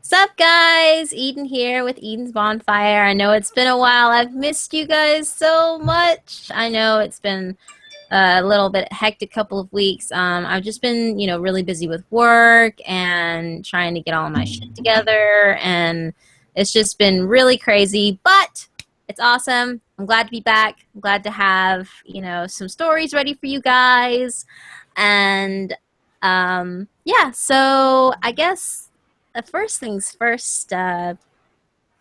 Sup guys, Eden here with Eden's Bonfire. I know it's been a while. I've missed you guys so much. I know it's been a little bit hectic couple of weeks. I've just been, really busy with work and trying to get all my shit together, and it's just been really crazy, but it's awesome. I'm glad to be back. I'm glad to have, some stories ready for you guys. And yeah, so I guess first things first,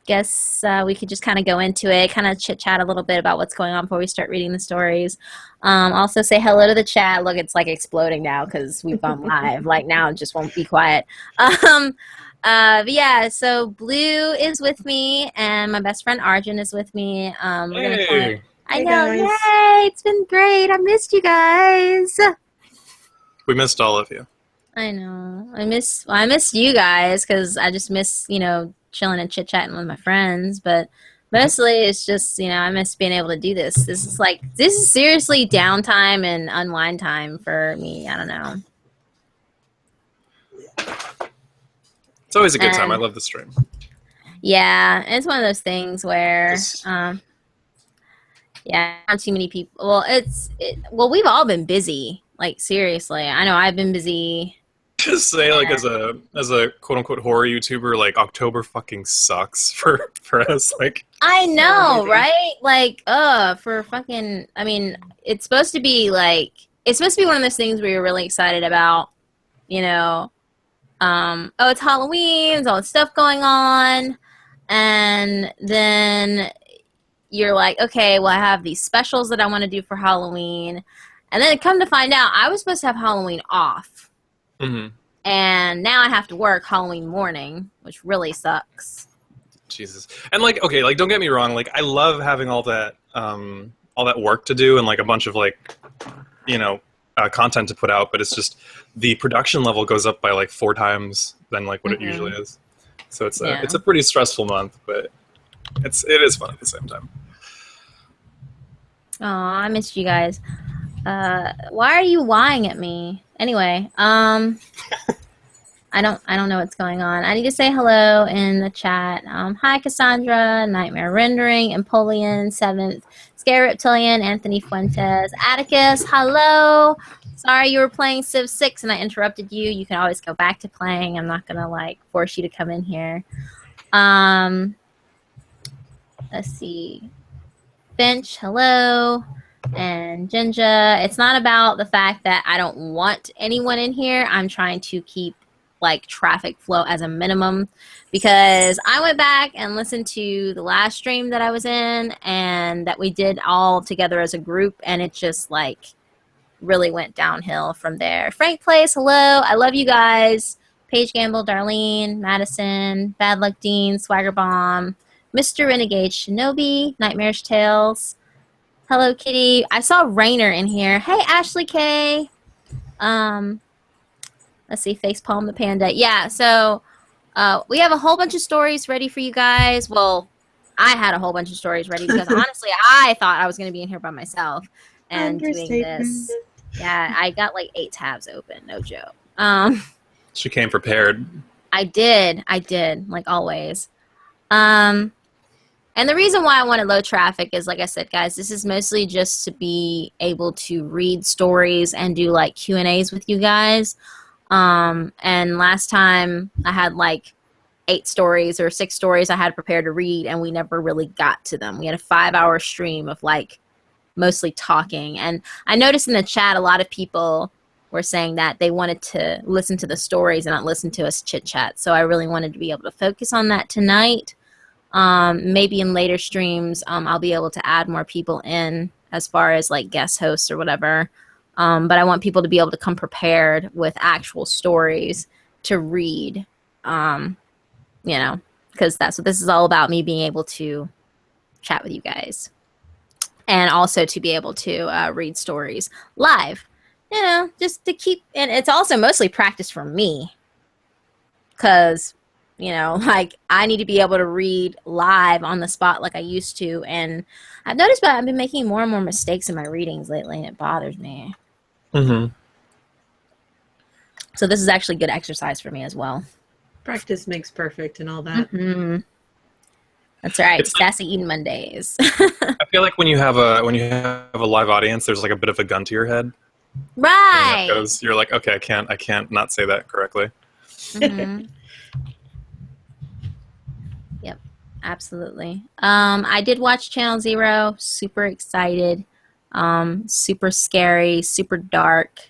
guess we could just kind of go into it, kind of chit chat a little bit about what's going on before we start reading the stories. Also, say hello to the chat. Look, it's like exploding now because we've gone live. Like now, it just won't be quiet. But yeah, so Blue is with me, and my best friend Arjun is with me. We're gonna play. I Hey, know, guys. yay! It's been great. I missed you guys. We missed all of you. I know. I miss you guys because I just miss, chilling and chit chatting with my friends. But mostly it's just, I miss being able to do this. This is seriously downtime and unwind time for me. I don't know. It's always a good time. I And love the stream. yeah, it's one of those things where, Just, yeah, not too many people. Well, we've all been busy. Like seriously, I know I've been busy. just say like as a quote unquote horror YouTuber, like October fucking sucks for us. Like I know, everything. right? Like, for fucking, I mean, it's supposed to be one of those things where you're really excited about, you know, oh, it's Halloween, there's all this stuff going on, and then you're like, okay, well, I have these specials that I want to do for Halloween, and then come to find out, I was supposed to have Halloween off, hmm and now I have to work Halloween morning, which really sucks. Jesus. And like, okay, like don't get me wrong. Like I love having all that work to do and like a bunch of like, content to put out. But it's just the production level goes up by like 4 times than like what it Hmm. usually is. So it's Yeah. a pretty stressful month, but it is fun at the same time. Oh, I missed you guys. Why are you lying at me? Anyway, I don't know what's going on. I need to say hello in the chat. Hi Cassandra, Nightmare Rendering, Empoleon, Seventh, Scare Reptilian, Anthony Fuentes, Atticus, hello. Sorry you were playing Civ 6 and I interrupted you. You can always go back to playing. I'm not gonna like force you to come in here. Um, let's see. Finch, hello. And Jinja. It's not about the fact that I don't want anyone in here. I'm trying to keep like traffic flow as a minimum because I went back and listened to the last stream that I was in and that we did all together as a group, and it just like really went downhill from there. Frank Place, hello. I love you guys. Paige Gamble, Darlene, Madison, Bad Luck Dean, Swagger Bomb, Mr. Renegade Shinobi, Nightmarish Tales. Hello, Kitty. I saw Rainer in here. Hey, Ashley K. Um, let's see, Facepalm the Panda. Yeah, so we have a whole bunch of stories ready for you guys. Well, I had a whole bunch of stories ready because honestly, I thought I was going to be in here by myself and doing Understatement. this. Yeah, I got like 8 tabs open, no joke. She came prepared. I did, like always. Um, And the reason why I wanted low traffic is, like I said, guys, this is mostly just to be able to read stories and do like Q&As with you guys. And last time I had like 8 stories or 6 stories I had prepared to read, and we never really got to them. We had a 5-hour stream of like mostly talking. And I noticed in the chat a lot of people were saying that they wanted to listen to the stories and not listen to us chit chat. So I really wanted to be able to focus on that tonight. Maybe in later streams, I'll be able to add more people in as far as like guest hosts or whatever. But I want people to be able to come prepared with actual stories to read, because that's what this is all about, me being able to chat with you guys and also to be able to read stories live, just to keep, and it's also mostly practice for me because like I need to be able to read live on the spot like I used to. And I've noticed that I've been making more and more mistakes in my readings lately, and it bothers me. Mm-hmm. So this is actually good exercise for me as well. Practice makes perfect and all that. Mm-hmm. That's right. It's like, Sassy Eating Mondays. I feel like when you have a live audience, there's like a bit of a gun to your head. And that Right. goes, you're like, okay, I can't not say that correctly. Mm-hmm. Yep. Absolutely. I did watch Channel Zero. Super excited. Super scary, super dark,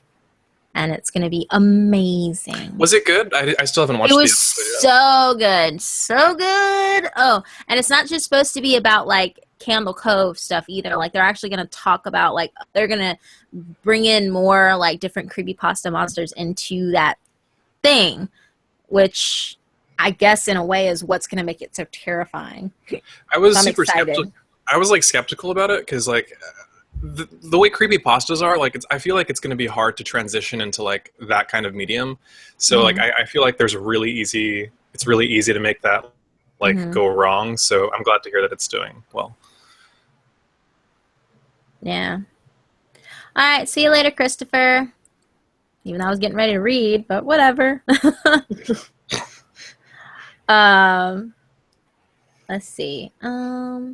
and it's gonna be amazing. Was it good? I still haven't watched It the was episode yet. so good. So good. Oh, and it's not just supposed to be about like Candle Cove stuff either. Like they're actually going to talk about like they're going to bring in more like different creepypasta monsters into that thing, which I guess in a way is what's going to make it so terrifying. I was I'm super excited. skeptical. I was like skeptical about it because like the way creepypastas are, like I feel like it's going to be hard to transition into like that kind of medium. So like I feel like it's really easy to make that like go wrong. So I'm glad to hear that it's doing well. Yeah. All right. See you later, Christopher. Even though I was getting ready to read, but whatever. Let's see. Yeah.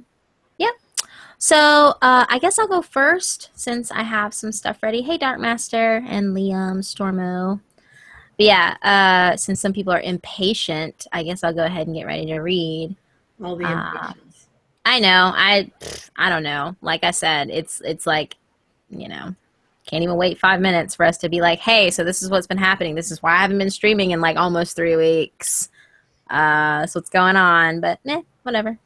So I guess I'll go first since I have some stuff ready. Hey, Darkmaster and Liam, Stormo. But yeah, since some people are impatient, I guess I'll go ahead and get ready to read. All the impatience. I know. I don't know. Like I said, it's like, can't even wait 5 minutes for us to be like, hey, so this is what's been happening. This is why I haven't been streaming in like almost 3 weeks. So what's going on? But whatever.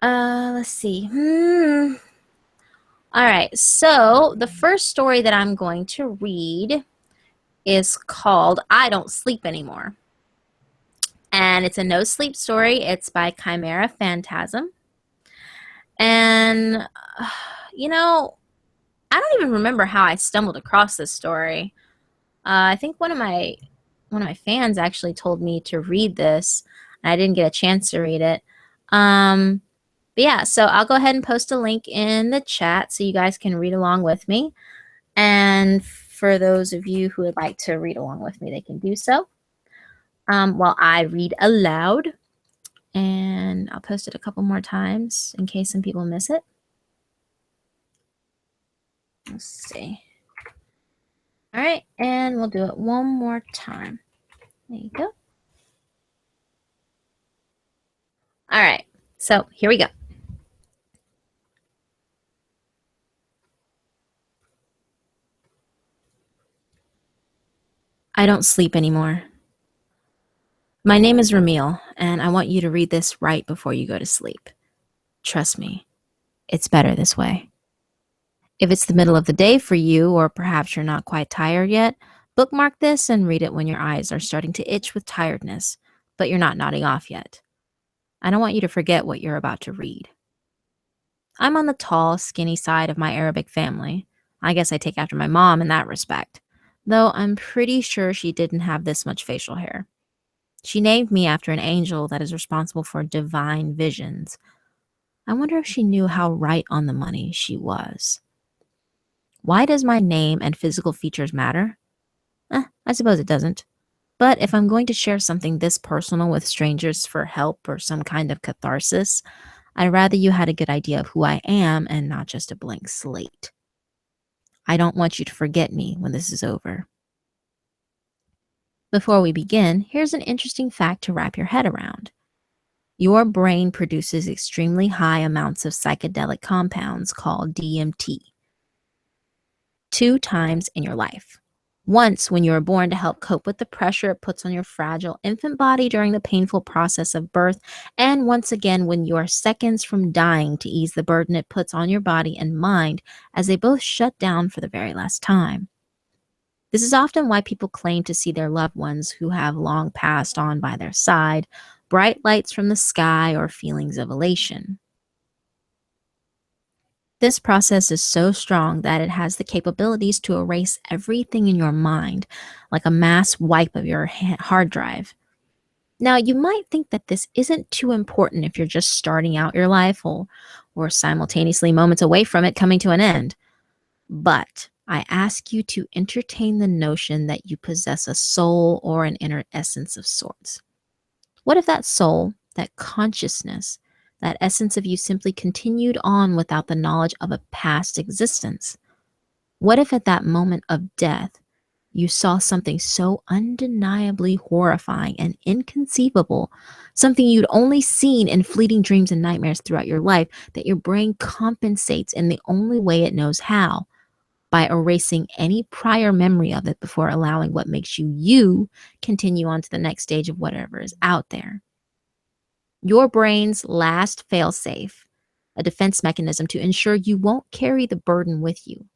Let's see. All right. So the first story that I'm going to read is called I Don't Sleep Anymore. And it's a no sleep story. It's by Chimera Phantasm. And, I don't even remember how I stumbled across this story. I think one of my fans actually told me to read this, and I didn't get a chance to read it. But yeah, so I'll go ahead and post a link in the chat so you guys can read along with me. And for those of you who would like to read along with me, they can do so while I read aloud. And I'll post it a couple more times in case some people miss it. Let's see. All right, and we'll do it one more time. There you go. All right, so here we go. I don't sleep anymore. My name is Ramil, and I want you to read this right before you go to sleep. Trust me, it's better this way. If it's the middle of the day for you, or perhaps you're not quite tired yet, bookmark this and read it when your eyes are starting to itch with tiredness, but you're not nodding off yet. I don't want you to forget what you're about to read. I'm on the tall, skinny side of my Arabic family. I guess I take after my mom in that respect, though I'm pretty sure she didn't have this much facial hair. She named me after an angel that is responsible for divine visions. I wonder if she knew how right on the money she was. Why does my name and physical features matter? I suppose it doesn't. But if I'm going to share something this personal with strangers for help or some kind of catharsis, I'd rather you had a good idea of who I am and not just a blank slate. I don't want you to forget me when this is over. Before we begin, here's an interesting fact to wrap your head around. Your brain produces extremely high amounts of psychedelic compounds called DMT. 2 times in your life. Once when you were born to help cope with the pressure it puts on your fragile infant body during the painful process of birth, and once again when you are seconds from dying to ease the burden it puts on your body and mind as they both shut down for the very last time. This is often why people claim to see their loved ones who have long passed on by their side, bright lights from the sky, or feelings of elation. This process is so strong that it has the capabilities to erase everything in your mind, like a mass wipe of your hard drive. Now, you might think that this isn't too important if you're just starting out your life or simultaneously moments away from it coming to an end. But I ask you to entertain the notion that you possess a soul or an inner essence of sorts. What if that soul, that consciousness, that essence of you simply continued on without the knowledge of a past existence? What if at that moment of death, you saw something so undeniably horrifying and inconceivable, something you'd only seen in fleeting dreams and nightmares throughout your life, that your brain compensates in the only way it knows how, by erasing any prior memory of it before allowing what makes you you continue on to the next stage of whatever is out there. Your brain's last failsafe, a defense mechanism to ensure you won't carry the burden with you.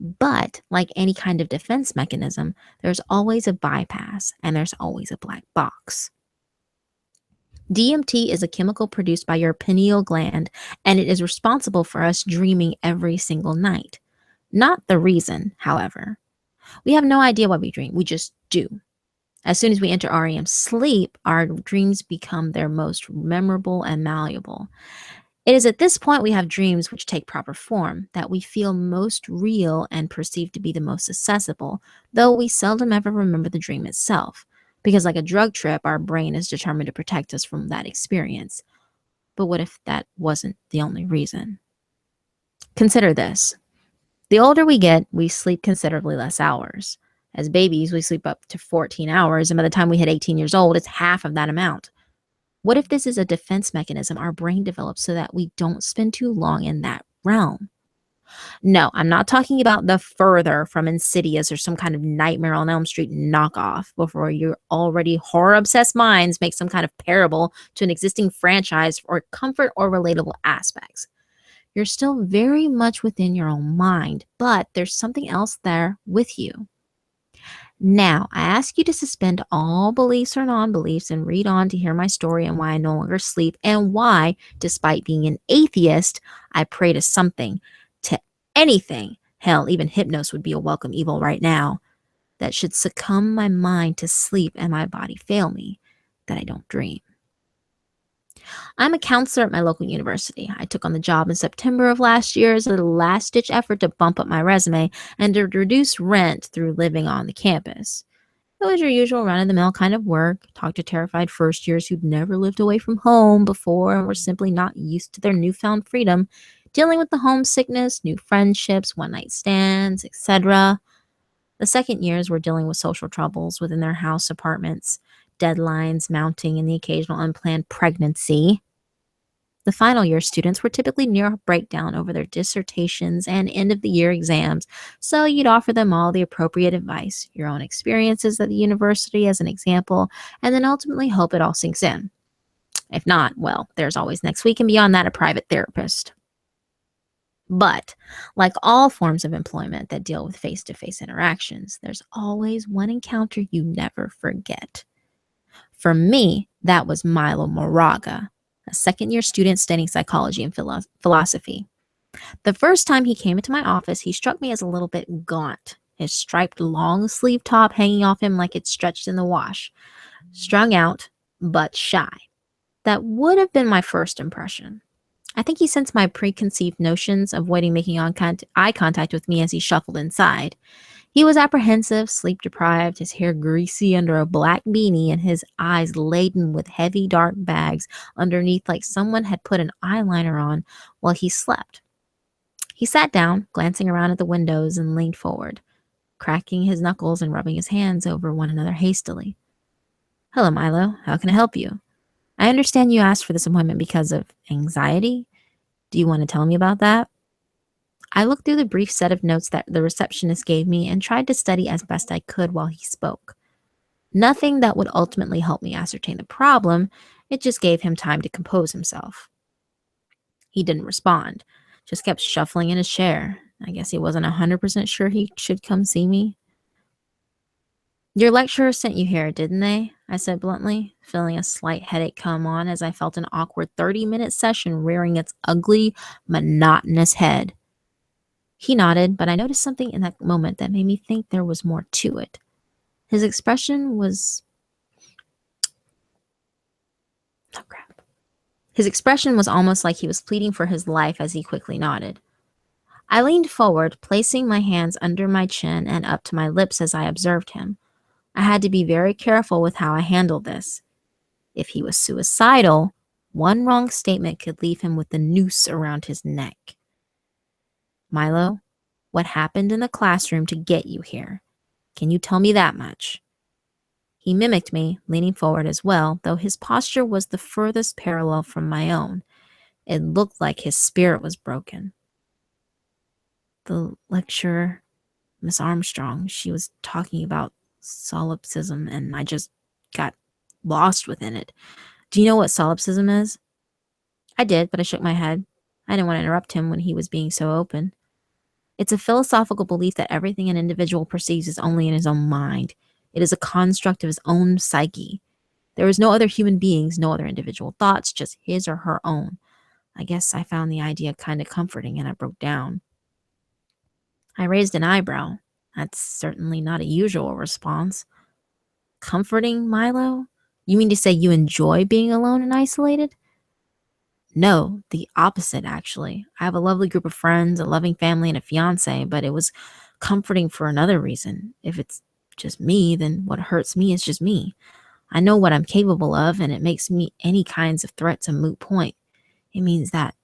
But like any kind of defense mechanism, there's always a bypass and there's always a black box. DMT is a chemical produced by your pineal gland, and it is responsible for us dreaming every single night. Not the reason, however. We have no idea why we dream, we just do. As soon as we enter REM sleep, our dreams become their most memorable and malleable. It is at this point we have dreams which take proper form, that we feel most real and perceive to be the most accessible, though we seldom ever remember the dream itself, because like a drug trip, our brain is determined to protect us from that experience. But what if that wasn't the only reason? Consider this. The older we get, we sleep considerably less hours. As babies, we sleep up to 14 hours, and by the time we hit 18 years old, it's half of that amount. What if this is a defense mechanism our brain develops so that we don't spend too long in that realm? No, I'm not talking about the Further from Insidious or some kind of Nightmare on Elm Street knockoff before your already horror-obsessed minds make some kind of parable to an existing franchise for comfort or relatable aspects. You're still very much within your own mind, but there's something else there with you. Now, I ask you to suspend all beliefs or non-beliefs and read on to hear my story and why I no longer sleep and why, despite being an atheist, I pray to something, to anything. Hell, even hypnos would be a welcome evil right now. That should succumb my mind to sleep and my body fail me, that I don't dream. I'm a counselor at my local university. I took on the job in September of last year as a last-ditch effort to bump up my resume and to reduce rent through living on the campus. It was your usual run-of-the-mill kind of work. Talk to terrified first years who'd never lived away from home before and were simply not used to their newfound freedom, dealing with the homesickness, new friendships, one-night stands, etc. The second years were dealing with social troubles within their house apartments, deadlines mounting, and the occasional unplanned pregnancy. The final year students were typically near a breakdown over their dissertations and end-of-the-year exams, so you'd offer them all the appropriate advice, your own experiences at the university as an example, and then ultimately hope it all sinks in. If not, well, there's always next week and beyond that a private therapist. But, like all forms of employment that deal with face-to-face interactions, there's always one encounter you never forget. For me, that was Milo Moraga, a second-year student studying psychology and philosophy. The first time he came into my office, he struck me as a little bit gaunt, his striped long-sleeve top hanging off him like it stretched in the wash. Strung out, but shy. That would have been my first impression. I think he sensed my preconceived notions, avoiding making eye contact with me as he shuffled inside. He was apprehensive, sleep-deprived, his hair greasy under a black beanie and his eyes laden with heavy dark bags underneath like someone had put an eyeliner on while he slept. He sat down, glancing around at the windows, and leaned forward, cracking his knuckles and rubbing his hands over one another hastily. "Hello, Milo. How can I help you? I understand you asked for this appointment because of anxiety. Do you want to tell me about that?" I looked through the brief set of notes that the receptionist gave me and tried to study as best I could while he spoke. Nothing that would ultimately help me ascertain the problem. It just gave him time to compose himself. He didn't respond, just kept shuffling in his chair. I guess he wasn't 100% sure he should come see me. "Your lecturer sent you here, didn't they?" I said bluntly, feeling a slight headache come on as I felt an awkward 30-minute session rearing its ugly, monotonous head. He nodded, but I noticed something in that moment that made me think there was more to it. His expression was... Oh, crap. His expression was almost like he was pleading for his life as he quickly nodded. I leaned forward, placing my hands under my chin and up to my lips as I observed him. I had to be very careful with how I handled this. If he was suicidal, one wrong statement could leave him with a noose around his neck. Milo, what happened in the classroom to get you here? Can you tell me that much? He mimicked me, leaning forward as well, though his posture was the furthest parallel from my own. It looked like his spirit was broken. The lecturer, Miss Armstrong, she was talking about solipsism, and I just got lost within it. Do you know what solipsism is? I did, but I shook my head. I didn't want to interrupt him when he was being so open. It's a philosophical belief that everything an individual perceives is only in his own mind. It is a construct of his own psyche. There is no other human beings, no other individual thoughts, just his or her own. I guess I found the idea kind of comforting and I broke down. I raised an eyebrow. That's certainly not a usual response. Comforting, Milo? You mean to say you enjoy being alone and isolated? No, the opposite, actually. I have a lovely group of friends, a loving family, and a fiance, but it was comforting for another reason. If it's just me, then what hurts me is just me. I know what I'm capable of, and it makes me any kinds of threats a moot point. It means that.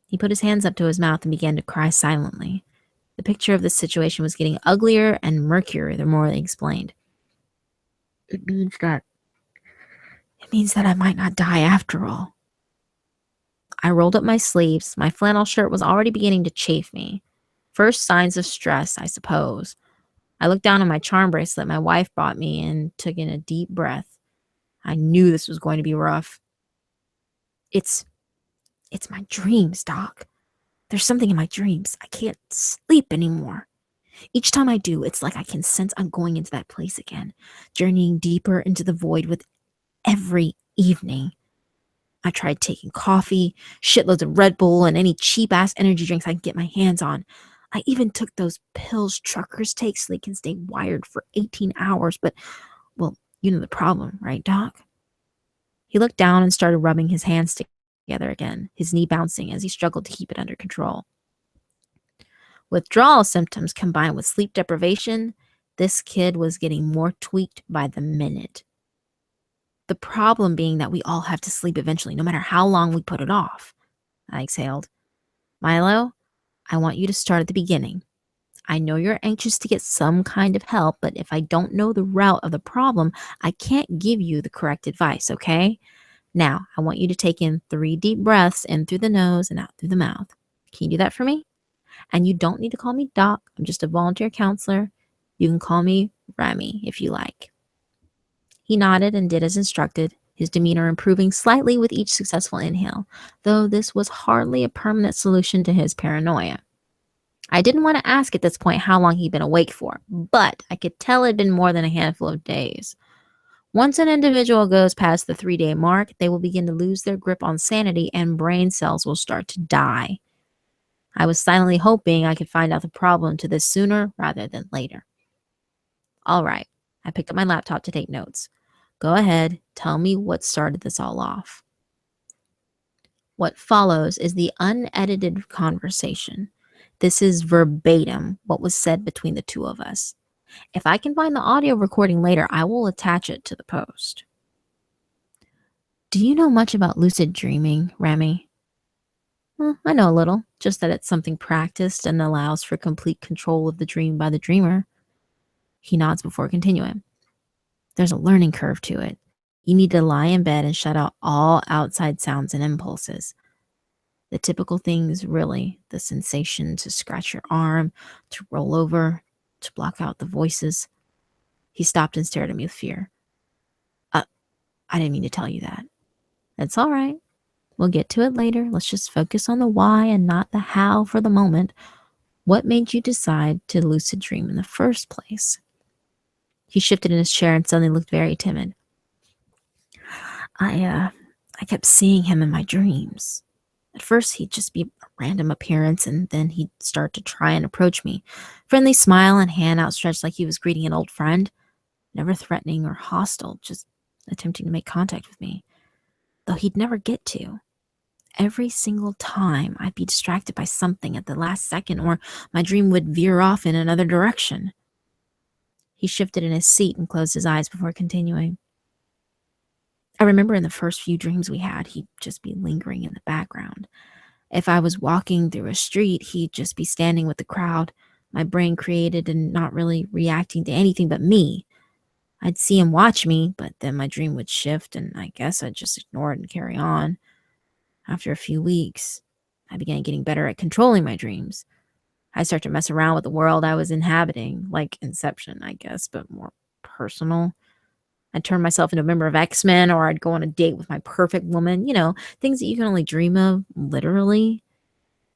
He put his hands up to his mouth and began to cry silently. The picture of the situation was getting uglier and murkier the more they explained. It means that I might not die after all. I rolled up my sleeves. My flannel shirt was already beginning to chafe me. First signs of stress, I suppose. I looked down on my charm bracelet my wife brought me and took in a deep breath. I knew this was going to be rough. It's my dreams, Doc. There's something in my dreams. I can't sleep anymore. Each time I do, it's like I can sense I'm going into that place again, journeying deeper into the void with every evening. I tried taking coffee, shitloads of Red Bull, and any cheap-ass energy drinks I can get my hands on. I even took those pills truckers take so they can stay wired for 18 hours, but, well, you know the problem, right, Doc? He looked down and started rubbing his hands together again, his knee bouncing as he struggled to keep it under control. Withdrawal symptoms combined with sleep deprivation, this kid was getting more tweaked by the minute. The problem being that we all have to sleep eventually, no matter how long we put it off. I exhaled. Milo, I want you to start at the beginning. I know you're anxious to get some kind of help, but if I don't know the root of the problem, I can't give you the correct advice, okay? Now, I want you to take in 3 deep breaths in through the nose and out through the mouth. Can you do that for me? And you don't need to call me Doc. I'm just a volunteer counselor. You can call me Remy if you like. He nodded and did as instructed, his demeanor improving slightly with each successful inhale, though this was hardly a permanent solution to his paranoia. I didn't want to ask at this point how long he'd been awake for, but I could tell it had been more than a handful of days. Once an individual goes past the 3-day mark, they will begin to lose their grip on sanity and brain cells will start to die. I was silently hoping I could find out the problem to this sooner rather than later. All right, I picked up my laptop to take notes. Go ahead, tell me what started this all off. What follows is the unedited conversation. This is verbatim what was said between the two of us. If I can find the audio recording later, I will attach it to the post. Do you know much about lucid dreaming, Remy? I know a little, just that it's something practiced and allows for complete control of the dream by the dreamer. He nods before continuing. There's a learning curve to it. You need to lie in bed and shut out all outside sounds and impulses. The typical things, really, the sensation to scratch your arm, to roll over, to block out the voices. He stopped and stared at me with fear. I didn't mean to tell you that. It's all right. We'll get to it later. Let's just focus on the why and not the how for the moment. What made you decide to lucid dream in the first place? He shifted in his chair and suddenly looked very timid. I kept seeing him in my dreams. At first, he'd just be a random appearance, and then he'd start to try and approach me. Friendly smile and hand outstretched like he was greeting an old friend. Never threatening or hostile, just attempting to make contact with me. Though he'd never get to. Every single time I'd be distracted by something at the last second, or my dream would veer off in another direction. He shifted in his seat and closed his eyes before continuing. I remember in the first few dreams we had, he'd just be lingering in the background. If I was walking through a street, he'd just be standing with the crowd, my brain created and not really reacting to anything but me. I'd see him watch me, but then my dream would shift, and I guess I'd just ignore it and carry on. After a few weeks, I began getting better at controlling my dreams. I started to mess around with the world I was inhabiting, like Inception, I guess, but more personal. I'd turn myself into a member of X-Men, or I'd go on a date with my perfect woman, things that you can only dream of, literally.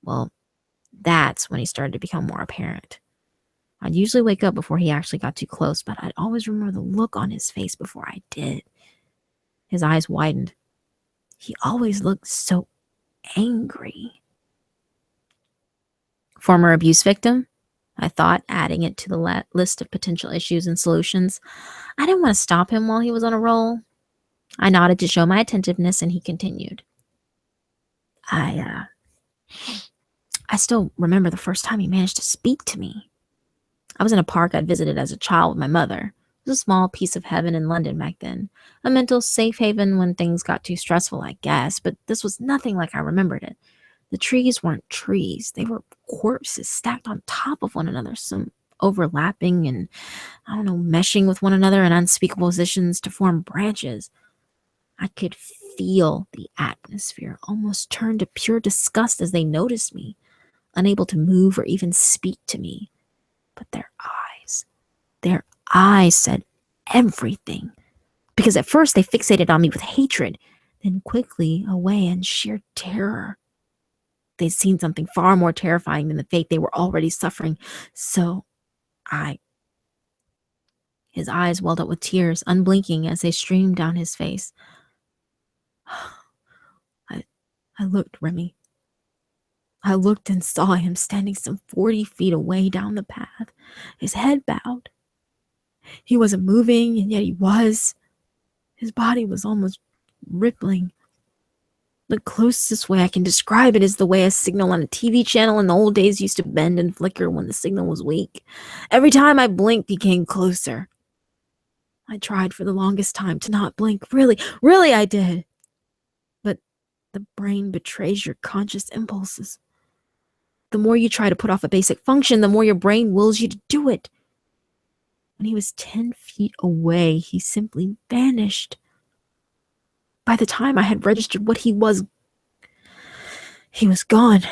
Well, that's when he started to become more apparent. I'd usually wake up before he actually got too close, but I'd always remember the look on his face before I did. His eyes widened. He always looked so angry. Former abuse victim? I thought, adding it to the list of potential issues and solutions. I didn't want to stop him while he was on a roll. I nodded to show my attentiveness, and he continued. I still remember the first time he managed to speak to me. I was in a park I'd visited as a child with my mother. It was a small piece of heaven in London back then. A mental safe haven when things got too stressful, I guess, but this was nothing like I remembered it. The trees weren't trees. They were corpses stacked on top of one another, some overlapping and, meshing with one another in unspeakable positions to form branches. I could feel the atmosphere almost turn to pure disgust as they noticed me, unable to move or even speak to me. But their eyes said everything. Because at first they fixated on me with hatred, then quickly away in sheer terror. They'd seen something far more terrifying than the fate they were already suffering. So His eyes welled up with tears, unblinking as they streamed down his face. I looked, Remy. I looked and saw him standing some 40 feet away down the path, his head bowed. He wasn't moving, and yet he was. His body was almost rippling. The closest way I can describe it is the way a signal on a TV channel in the old days used to bend and flicker when the signal was weak. Every time I blinked, he came closer. I tried for the longest time to not blink. Really I did. But the brain betrays your conscious impulses. The more you try to put off a basic function, the more your brain wills you to do it. When he was 10 feet away, he simply vanished. By the time I had registered what he was gone.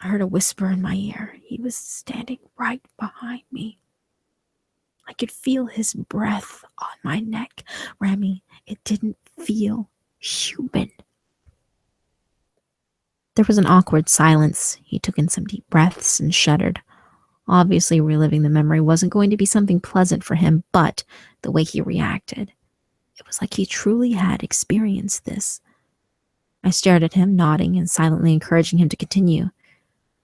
I heard a whisper in my ear. He was standing right behind me. I could feel his breath on my neck. Remy, it didn't feel human. There was an awkward silence. He took in some deep breaths and shuddered. Obviously, reliving the memory wasn't going to be something pleasant for him, but the way he reacted, it was like he truly had experienced this. I stared at him, nodding and silently encouraging him to continue.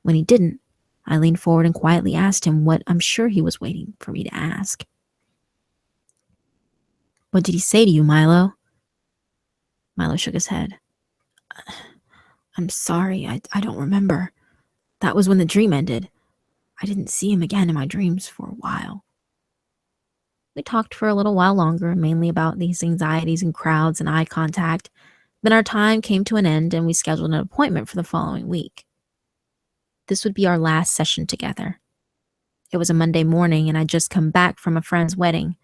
When he didn't, I leaned forward and quietly asked him what I'm sure he was waiting for me to ask. What did he say to you, Milo? Milo shook his head. I'm sorry, I don't remember. That was when the dream ended. I didn't see him again in my dreams for a while. We talked for a little while longer, mainly about these anxieties and crowds and eye contact. Then our time came to an end and we scheduled an appointment for the following week. This would be our last session together. It was a Monday morning and I'd just come back from a friend's wedding.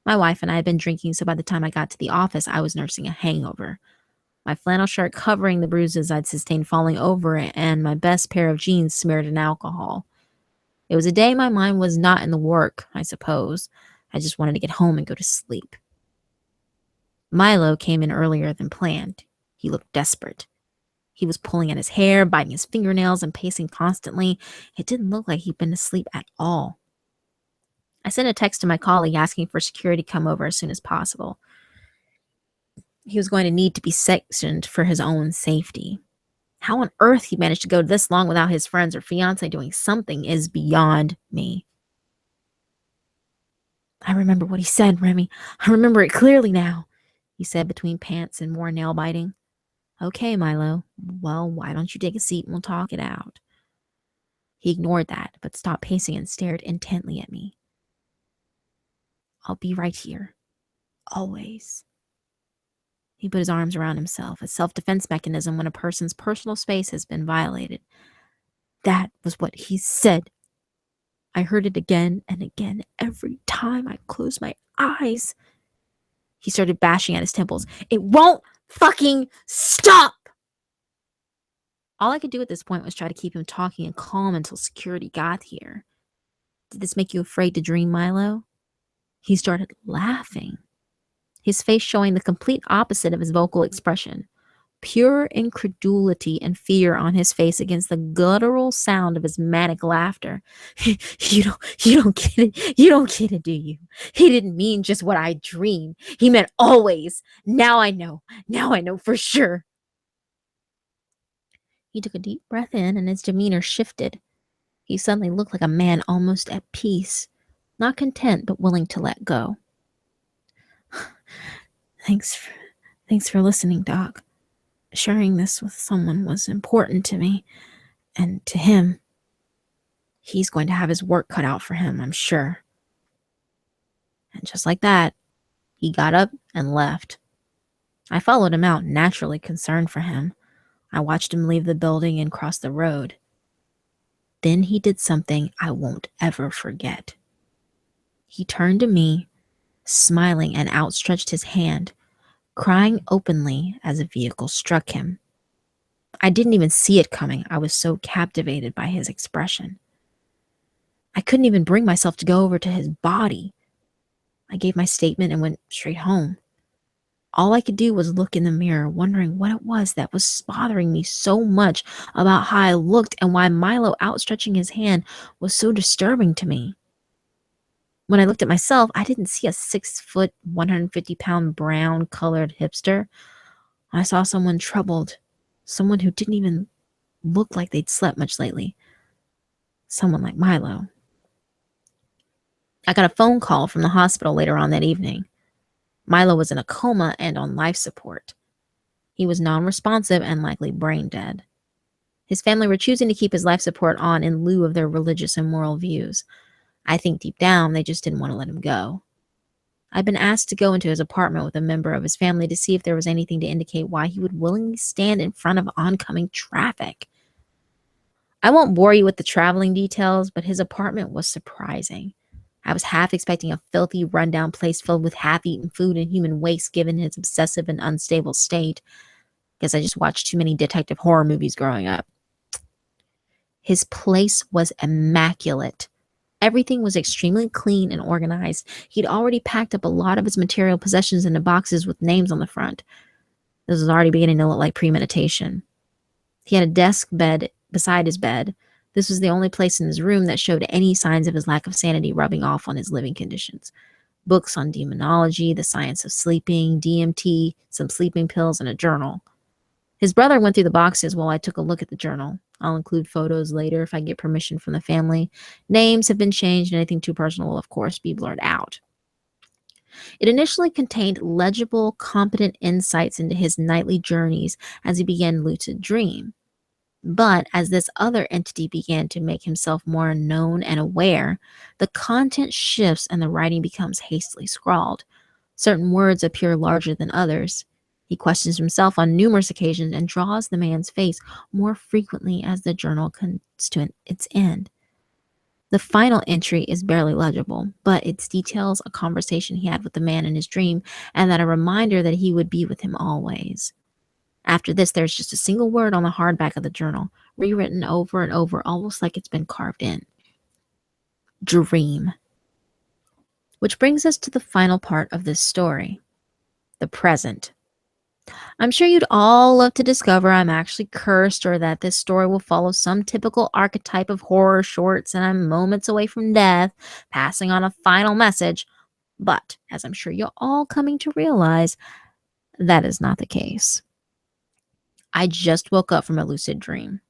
My wife and I had been drinking, so by the time I got to the office, I was nursing a hangover. My flannel shirt covering the bruises I'd sustained falling over it, and my best pair of jeans smeared in alcohol. It was a day my mind was not in the work, I suppose. I just wanted to get home and go to sleep. Milo came in earlier than planned. He looked desperate. He was pulling at his hair, biting his fingernails, and pacing constantly. It didn't look like he'd been asleep at all. I sent a text to my colleague asking for security to come over as soon as possible. He was going to need to be sectioned for his own safety. How on earth he managed to go this long without his friends or fiancé doing something is beyond me. I remember what he said, Remy. I remember it clearly now, he said between pants and more nail biting. Okay, Milo. Well, why don't you take a seat and we'll talk it out? He ignored that, but stopped pacing and stared intently at me. I'll be right here. Always. He put his arms around himself, a self-defense mechanism when a person's personal space has been violated. That was what he said. I heard it again and again every time I closed my eyes. He started bashing at his temples. It won't fucking stop! All I could do at this point was try to keep him talking and calm until security got here. Did this make you afraid to dream, Milo? He started laughing, his face showing the complete opposite of his vocal expression. Pure incredulity and fear on his face against the guttural sound of his manic laughter. You don't get it. You don't get it, do you? He didn't mean just what I dreamed. He meant always. Now I know. Now I know for sure. He took a deep breath in and his demeanor shifted. He suddenly looked like a man almost at peace, not content but willing to let go. Thanks for listening, Doc. Sharing this with someone was important to me, and to him. He's going to have his work cut out for him, I'm sure. And just like that, he got up and left. I followed him out, naturally concerned for him. I watched him leave the building and cross the road. Then he did something I won't ever forget. He turned to me, smiling, and outstretched his hand, crying openly as a vehicle struck him. I didn't even see it coming. I was so captivated by his expression. I couldn't even bring myself to go over to his body. I gave my statement and went straight home. All I could do was look in the mirror, wondering what it was that was bothering me so much about how I looked and why Milo outstretching his hand was so disturbing to me. When I looked at myself, I didn't see a 6 foot, 150-pound brown colored hipster. I saw someone troubled, someone who didn't even look like they'd slept much lately. Someone like Milo. I got a phone call from the hospital later on that evening. Milo was in a coma and on life support. He was non-responsive and likely brain dead. His family were choosing to keep his life support on in lieu of their religious and moral views. I think deep down they just didn't want to let him go. I'd been asked to go into his apartment with a member of his family to see if there was anything to indicate why he would willingly stand in front of oncoming traffic. I won't bore you with the traveling details, but his apartment was surprising. I was half expecting a filthy, rundown place filled with half-eaten food and human waste given his obsessive and unstable state. Guess I just watched too many detective horror movies growing up. His place was immaculate. Everything was extremely clean and organized. He'd already packed up a lot of his material possessions into boxes with names on the front. This was already beginning to look like premeditation. He had a desk bed beside his bed. This was the only place in his room that showed any signs of his lack of sanity rubbing off on his living conditions. Books on demonology, the science of sleeping, DMT, some sleeping pills, and a journal. His brother went through the boxes while I took a look at the journal. I'll include photos later if I get permission from the family. Names have been changed and anything too personal will, of course, be blurred out. It initially contained legible, competent insights into his nightly journeys as he began lucid dream. But as this other entity began to make himself more known and aware, the content shifts and the writing becomes hastily scrawled. Certain words appear larger than others. He questions himself on numerous occasions and draws the man's face more frequently as the journal comes to its end. The final entry is barely legible, but it details a conversation he had with the man in his dream and that a reminder that he would be with him always. After this, there's just a single word on the hardback of the journal, rewritten over and over, almost like it's been carved in. Dream. Which brings us to the final part of this story, the present. I'm sure you'd all love to discover I'm actually cursed or that this story will follow some typical archetype of horror shorts and I'm moments away from death, passing on a final message. But, as I'm sure you're all coming to realize, that is not the case. I just woke up from a lucid dream.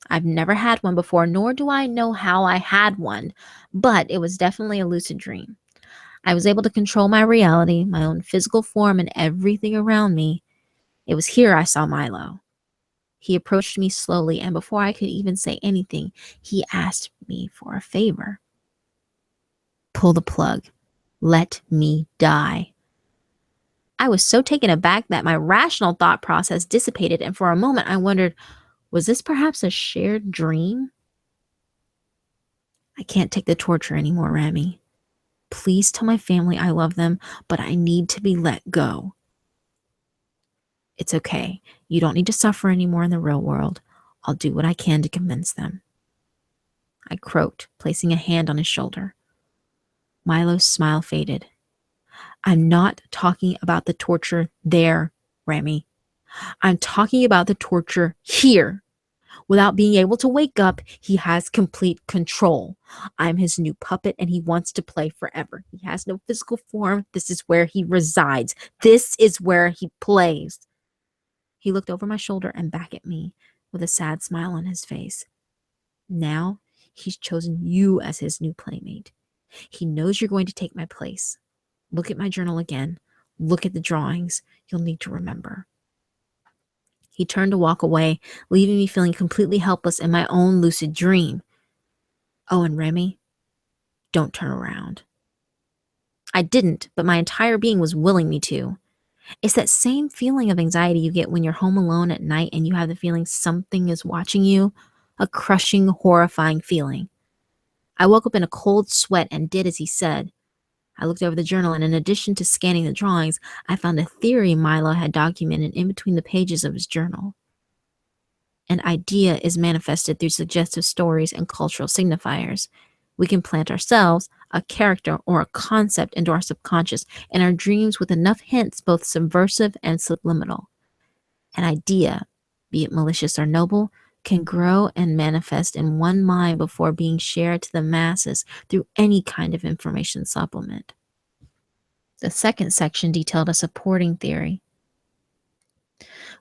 I've never had one before, nor do I know how I had one, but it was definitely a lucid dream. I was able to control my reality, my own physical form, and everything around me. It was here I saw Milo. He approached me slowly, and before I could even say anything, he asked me for a favor. Pull the plug. Let me die. I was so taken aback that my rational thought process dissipated, and for a moment I wondered, was this perhaps a shared dream? I can't take the torture anymore, Rami. Please tell my family I love them, but I need to be let go. It's okay. You don't need to suffer anymore in the real world. I'll do what I can to convince them. I croaked, placing a hand on his shoulder. Milo's smile faded. I'm not talking about the torture there, Rami. I'm talking about the torture here. Without being able to wake up, he has complete control. I'm his new puppet and he wants to play forever. He has no physical form. This is where he resides. This is where he plays. He looked over my shoulder and back at me with a sad smile on his face. Now he's chosen you as his new playmate. He knows you're going to take my place. Look at my journal again. Look at the drawings. You'll need to remember. He turned to walk away, leaving me feeling completely helpless in my own lucid dream. Oh, and Remy, don't turn around. I didn't, but my entire being was willing me to. It's that same feeling of anxiety you get when you're home alone at night and you have the feeling something is watching you, a crushing, horrifying feeling. I woke up in a cold sweat and did as he said. I looked over the journal, and in addition to scanning the drawings, I found a theory Milo had documented in between the pages of his journal. An idea is manifested through suggestive stories and cultural signifiers. We can plant ourselves, a character, or a concept into our subconscious and our dreams with enough hints, both subversive and subliminal. An idea, be it malicious or noble, can grow and manifest in one mind before being shared to the masses through any kind of information supplement. The second section detailed a supporting theory.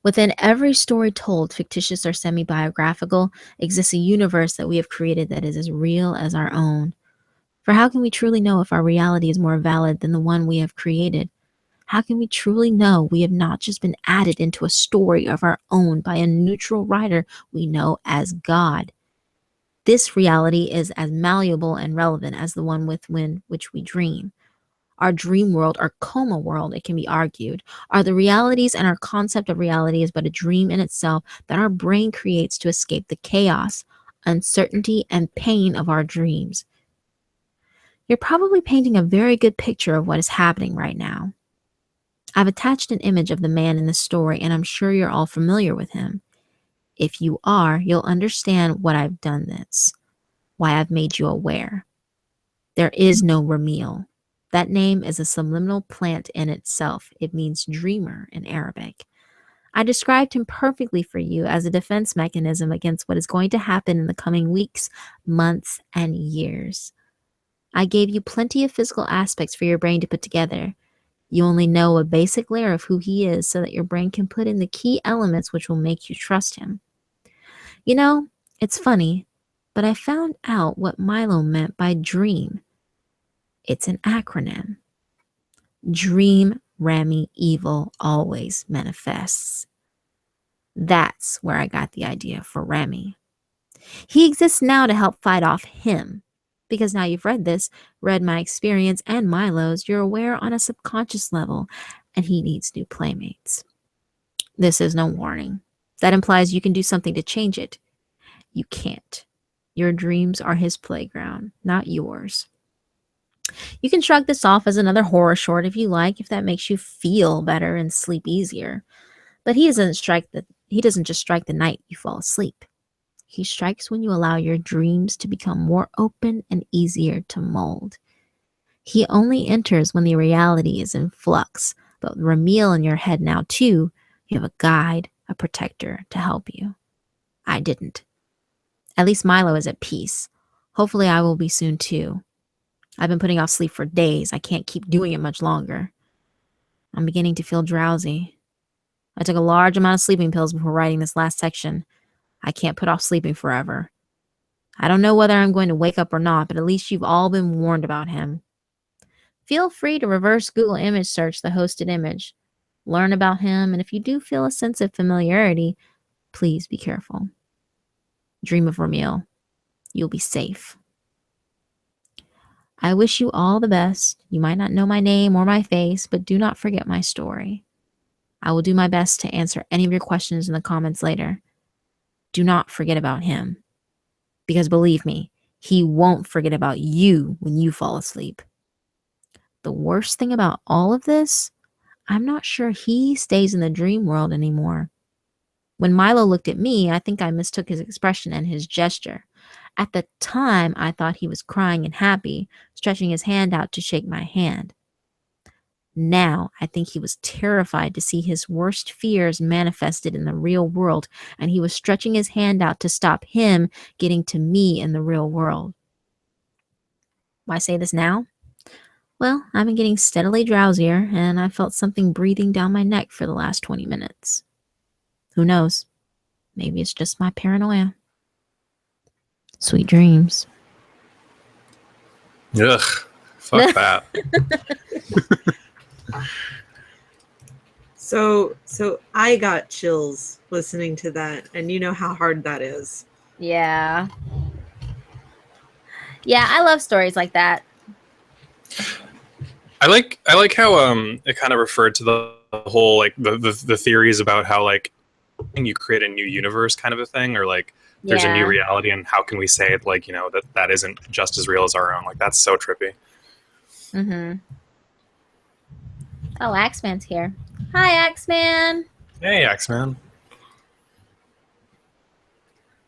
Within every story told, fictitious or semi-biographical, exists a universe that we have created that is as real as our own. For how can we truly know if our reality is more valid than the one we have created? How can we truly know we have not just been added into a story of our own by a neutral writer we know as God? This reality is as malleable and relevant as the one within which we dream. Our dream world, our coma world, it can be argued, are the realities, and our concept of reality is but a dream in itself that our brain creates to escape the chaos, uncertainty, and pain of our dreams. You're probably painting a very good picture of what is happening right now. I've attached an image of the man in the story, and I'm sure you're all familiar with him. If you are, you'll understand what I've done this, why I've made you aware. There is no Ramil. That name is a subliminal plant in itself. It means dreamer in Arabic. I described him perfectly for you as a defense mechanism against what is going to happen in the coming weeks, months, and years. I gave you plenty of physical aspects for your brain to put together. You only know a basic layer of who he is so that your brain can put in the key elements which will make you trust him. You know, it's funny, but I found out what Milo meant by dream. It's an acronym. Dream, Rami, evil always manifests. That's where I got the idea for Rami. He exists now to help fight off him. Because now you've read this, read my experience and Milo's, you're aware on a subconscious level, and he needs new playmates. This is no warning. That implies you can do something to change it. You can't. Your dreams are his playground, not yours. You can shrug this off as another horror short if you like, if that makes you feel better and sleep easier. But he doesn't just strike the night you fall asleep. He strikes when you allow your dreams to become more open and easier to mold. He only enters when the reality is in flux, but with Ramil in your head now too, you have a guide, a protector to help you. I didn't. At least Milo is at peace. Hopefully I will be soon too. I've been putting off sleep for days. I can't keep doing it much longer. I'm beginning to feel drowsy. I took a large amount of sleeping pills before writing this last section. I can't put off sleeping forever. I don't know whether I'm going to wake up or not, but at least you've all been warned about him. Feel free to reverse Google image search the hosted image. Learn about him, and if you do feel a sense of familiarity, please be careful. Dream of Ramil. You'll be safe. I wish you all the best. You might not know my name or my face, but do not forget my story. I will do my best to answer any of your questions in the comments later. Do not forget about him. Because believe me, he won't forget about you when you fall asleep. The worst thing about all of this, I'm not sure he stays in the dream world anymore. When Milo looked at me, I think I mistook his expression and his gesture. At the time, I thought he was crying and happy, stretching his hand out to shake my hand. Now, I think he was terrified to see his worst fears manifested in the real world, and he was stretching his hand out to stop him getting to me in the real world. Why say this now? Well, I've been getting steadily drowsier, and I felt something breathing down my neck for the last 20 minutes. Who knows? Maybe it's just my paranoia. Sweet dreams. Ugh. Fuck that. So I got chills listening to that, and you know how hard that is. Yeah. Yeah, I love stories like that. I like how it kind of referred to the whole like the theories about how like you create a new universe kind of a thing, or like there's a new reality, and how can we say it like, you know, that isn't just as real as our own. Like that's so trippy. Mm-hmm. Oh, Axeman's here. Hi, Axeman. Hey, Axeman.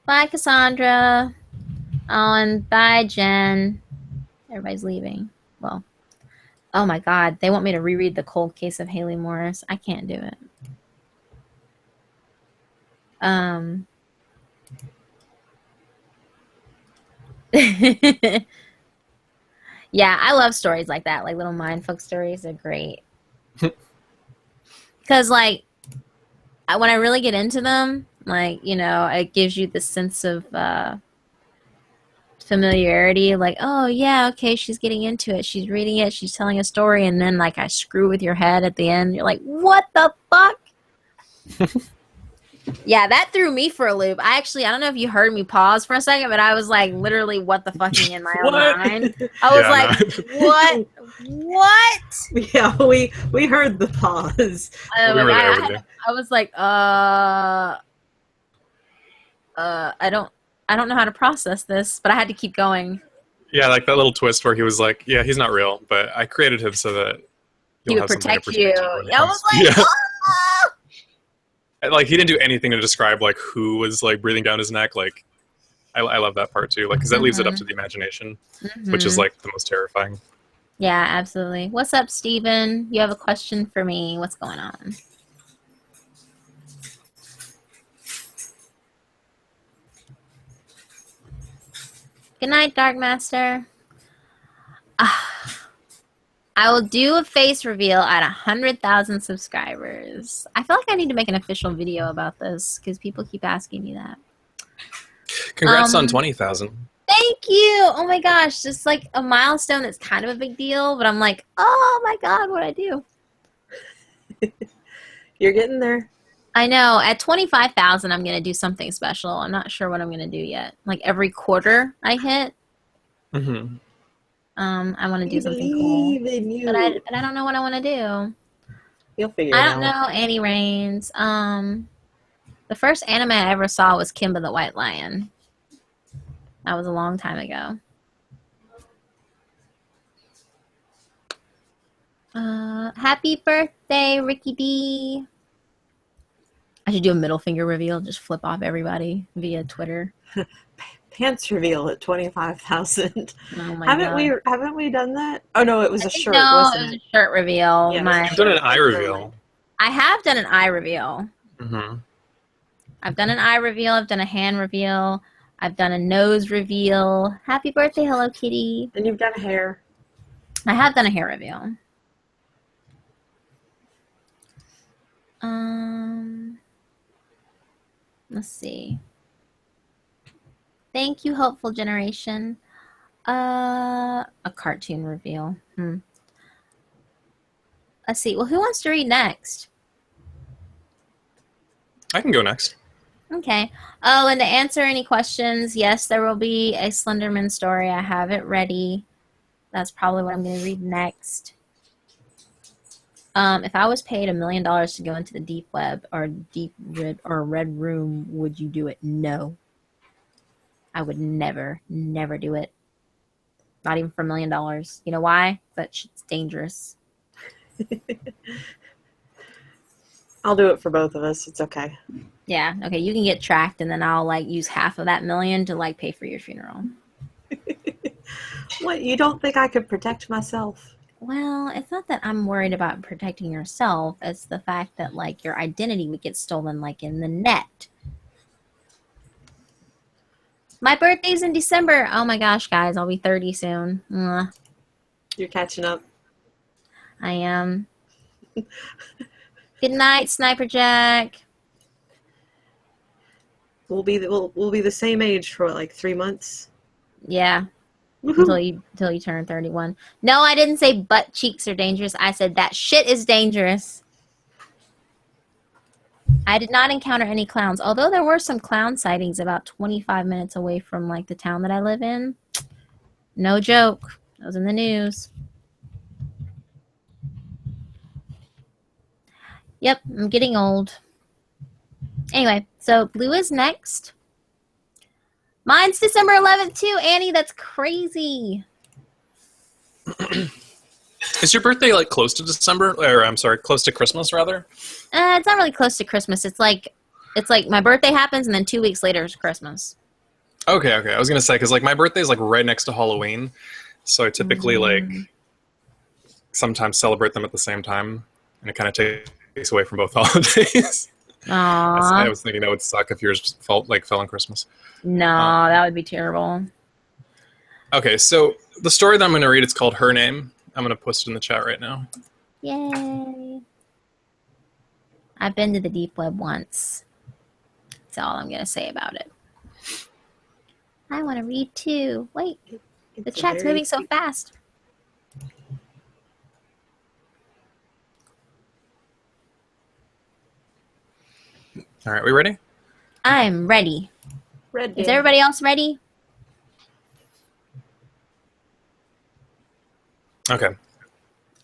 Bye, Cassandra. Oh, and bye, Jen. Everybody's leaving. Well, oh my God. They want me to reread The Cold Case of Haley Morris. I can't do it. Yeah, I love stories like that. Like little mindfuck stories are great. Because, like, when I really get into them, like, you know, it gives you this sense of familiarity. Like, oh, yeah, okay, she's getting into it. She's reading it. She's telling a story. And then, like, I screw with your head at the end. You're like, what the fuck? Yeah, that threw me for a loop. I don't know if you heard me pause for a second, but I was like literally what the fucking in my own mind. I was like, what? Yeah, we heard the pause. We were there with you. I was like, I don't know how to process this, but I had to keep going. Yeah, like that little twist where he was like, yeah, he's not real, but I created him so that he would protect you. Yeah, I was like, yeah. Like he didn't do anything to describe like who was like breathing down his neck. Like I love that part too, like because that leaves it up to the imagination, which is like the most terrifying. Yeah, absolutely. What's up, Steven? You have a question for me? What's going on? Good night, Dark Master. I will do a face reveal at 100,000 subscribers. I feel like I need to make an official video about this because people keep asking me that. Congrats on 20,000. Thank you. Oh my gosh, just like a milestone that's kind of a big deal, but I'm like, oh my God, what'd I do? You're getting there. I know. At 25,000, I'm going to do something special. I'm not sure what I'm going to do yet. Like every quarter I hit. Mm-hmm. I want to do something cool. But I don't know what I want to do. You'll figure it out. I don't know Annie Reigns. The first anime I ever saw was Kimba the White Lion. That was a long time ago. Happy birthday, Ricky D. I should do a middle finger reveal. Just flip off everybody via Twitter. Pants reveal at 25,000. Oh my God. Haven't we done that? Oh no, it was a shirt. No, wasn't it was a shirt reveal. Yeah, You've done an eye reveal. I have done an eye reveal. Mm-hmm. I've done an eye reveal. I've done a hand reveal. I've done a nose reveal. Happy birthday, Hello Kitty. And you've done hair. I have done a hair reveal. Let's see. Thank you, Hopeful Generation. A cartoon reveal. Let's see. Well, who wants to read next? I can go next. Okay. Oh, and to answer any questions, yes, there will be a Slenderman story. I have it ready. That's probably what I'm going to read next. If I was paid $1 million to go into the deep web or deep red or red room, would you do it? No. I would never do it. Not even for $1 million. You know why? That shit's dangerous. I'll do it for both of us. It's okay. Yeah. Okay. You can get tracked, and then I'll like use half of that $1 million to like pay for your funeral. What? You don't think I could protect myself? Well, it's not that I'm worried about protecting yourself. It's the fact that like your identity would get stolen like in the net. My birthday's in December. Oh my gosh, guys, I'll be 30 soon. Mwah. You're catching up. I am. Good night, Sniper Jack. We'll be the same age for like 3 months. Yeah, Woohoo. until you turn 31. No, I didn't say butt cheeks are dangerous. I said that shit is dangerous. I did not encounter any clowns, although there were some clown sightings about 25 minutes away from like the town that I live in. No joke. That was in the news. Yep, I'm getting old. Anyway, so Blue is next. Mine's December 11th too, Annie. That's crazy. Is your birthday like close to December? Or I'm sorry, close to Christmas rather? It's not really close to Christmas. It's like my birthday happens and then 2 weeks later is Christmas. Okay. I was gonna say because like my birthday is like right next to Halloween, so I typically like sometimes celebrate them at the same time, and it kind of takes away from both holidays. I Aww. was thinking that would suck if yours fell on Christmas. No, that would be terrible. Okay, so the story that I'm going to read, it's called Her Name. I'm going to post it in the chat right now. Yay. I've been to the deep web once. That's all I'm going to say about it. I want to read too. Wait, the chat's moving so fast. All right, we ready? I'm ready. Is everybody else ready? Okay. All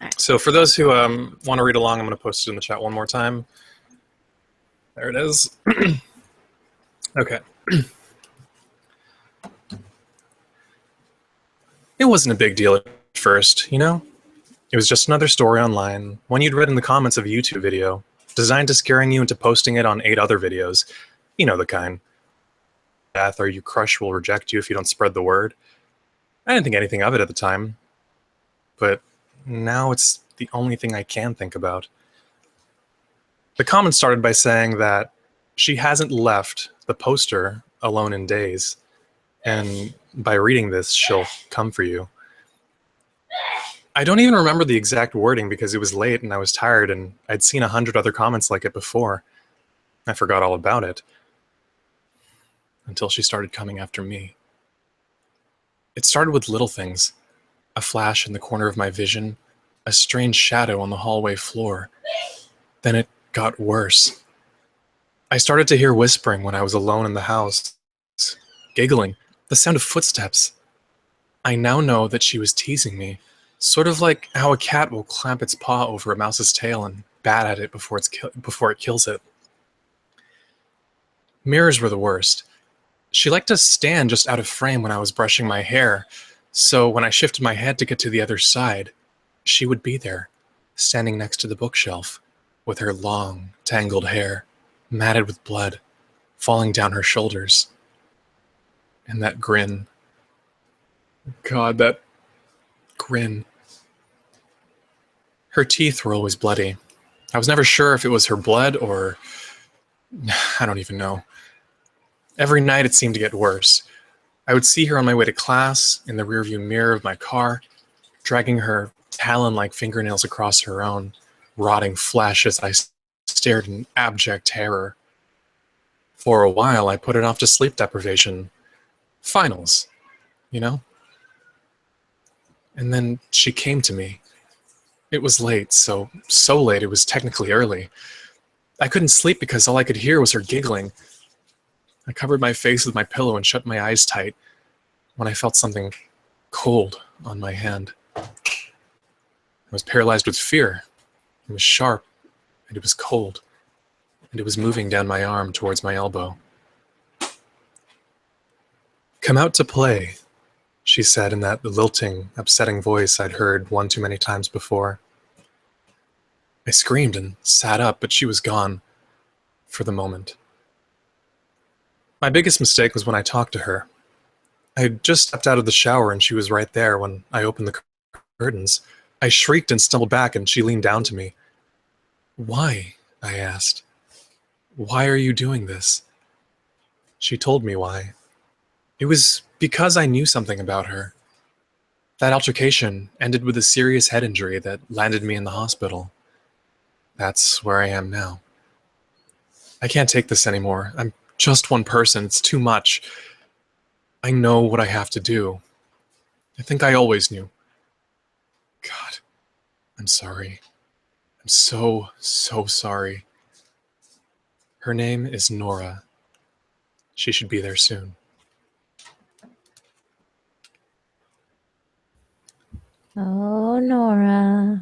right. So for those who want to read along, I'm going to post it in the chat one more time. There it is. Okay. It wasn't a big deal at first, you know? It was just another story online, one you'd read in the comments of a YouTube video, designed to scaring you into posting it on 8 other videos. You know the kind. Death or your crush will reject you if you don't spread the word. I didn't think anything of it at the time. But now it's the only thing I can think about. The comment started by saying that she hasn't left the poster alone in days, and by reading this, she'll come for you. I don't even remember the exact wording because it was late and I was tired and I'd seen 100 other comments like it before. I forgot all about it. Until she started coming after me. It started with little things. A flash in the corner of my vision, a strange shadow on the hallway floor. Then it got worse. I started to hear whispering when I was alone in the house. Giggling, the sound of footsteps. I now know that she was teasing me, sort of like how a cat will clamp its paw over a mouse's tail and bat at it before it kills it. Mirrors were the worst. She liked to stand just out of frame when I was brushing my hair, so when I shifted my head to get to the other side, she would be there, standing next to the bookshelf, with her long, tangled hair, matted with blood, falling down her shoulders. And that grin. God, that grin. Her teeth were always bloody. I was never sure if it was her blood or... I don't even know. Every night it seemed to get worse. I would see her on my way to class, in the rearview mirror of my car, dragging her talon-like fingernails across her own, rotting flesh as I stared in abject terror. For a while, I put it off to sleep deprivation. Finals, you know? And then she came to me. It was late, so late it was technically early. I couldn't sleep because all I could hear was her giggling. I covered my face with my pillow and shut my eyes tight when I felt something cold on my hand. I was paralyzed with fear. It was sharp, and it was cold, and it was moving down my arm towards my elbow. "Come out to play," she said in that lilting, upsetting voice I'd heard one too many times before. I screamed and sat up, but she was gone for the moment. My biggest mistake was when I talked to her. I had just stepped out of the shower and she was right there when I opened the curtains. I shrieked and stumbled back and she leaned down to me. "Why?" I asked. "Why are you doing this?" She told me why. It was because I knew something about her. That altercation ended with a serious head injury that landed me in the hospital. That's where I am now. I can't take this anymore. I'm just one person. It's too much. I know what I have to do. I think I always knew. God, I'm sorry. I'm so sorry. Her name is Nora. She should be there soon. Oh, Nora.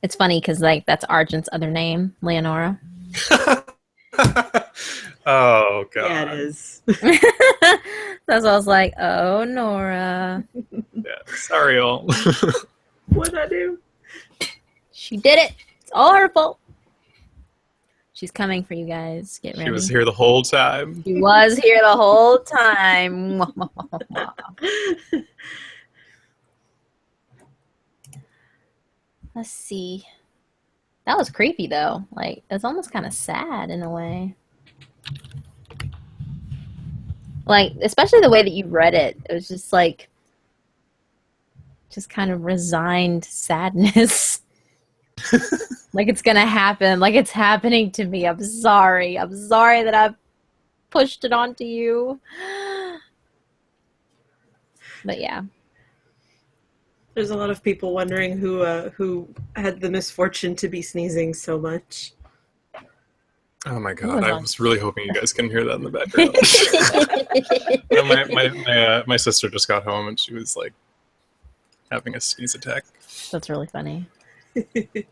It's funny because like that's Argent's other name, Leonora. Oh, God. Yeah, it is. That's why I was like, oh, Nora. Yeah, sorry, all. What'd I do? She did it. It's all her fault. She's coming for you guys. Get ready. She was here the whole time. She was here the whole time. Let's see. That was creepy though. Like it's almost kind of sad in a way. Like especially the way that you read it. It was just like just kind of resigned sadness. Like it's gonna happen. Like it's happening to me. I'm sorry. I'm sorry that I've pushed it onto you. But yeah. There's a lot of people wondering who had the misfortune to be sneezing so much. Oh my God! I was really hoping you guys couldn't hear that in the background. My sister just got home and she was like having a sneeze attack. That's really funny.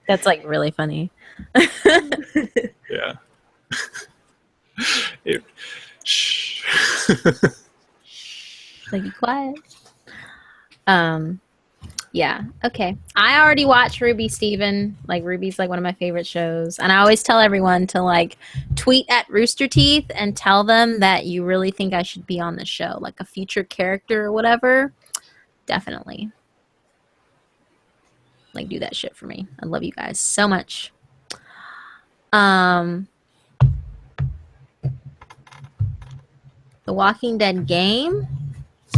That's like really funny. Yeah. Shh. Like be quiet. Yeah. Okay. I already watched Ruby Steven. Like Ruby's like one of my favorite shows. And I always tell everyone to like tweet at Rooster Teeth and tell them that you really think I should be on the show. Like a future character or whatever. Definitely. Like do that shit for me. I love you guys so much. The Walking Dead game.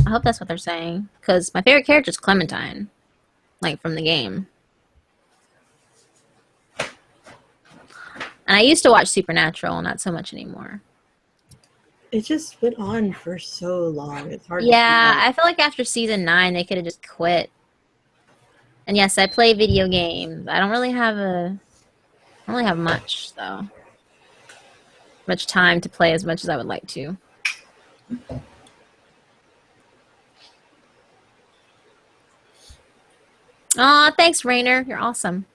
I hope that's what they're saying. Because my favorite character is Clementine. Like from the game. And I used to watch Supernatural, not so much anymore. It just went on for so long. It's hard Yeah, to keep up. I feel like after season 9 they could have just quit. And yes, I play video games. I don't really have much though. Much time to play as much as I would like to. Aw, thanks, Rainer. You're awesome.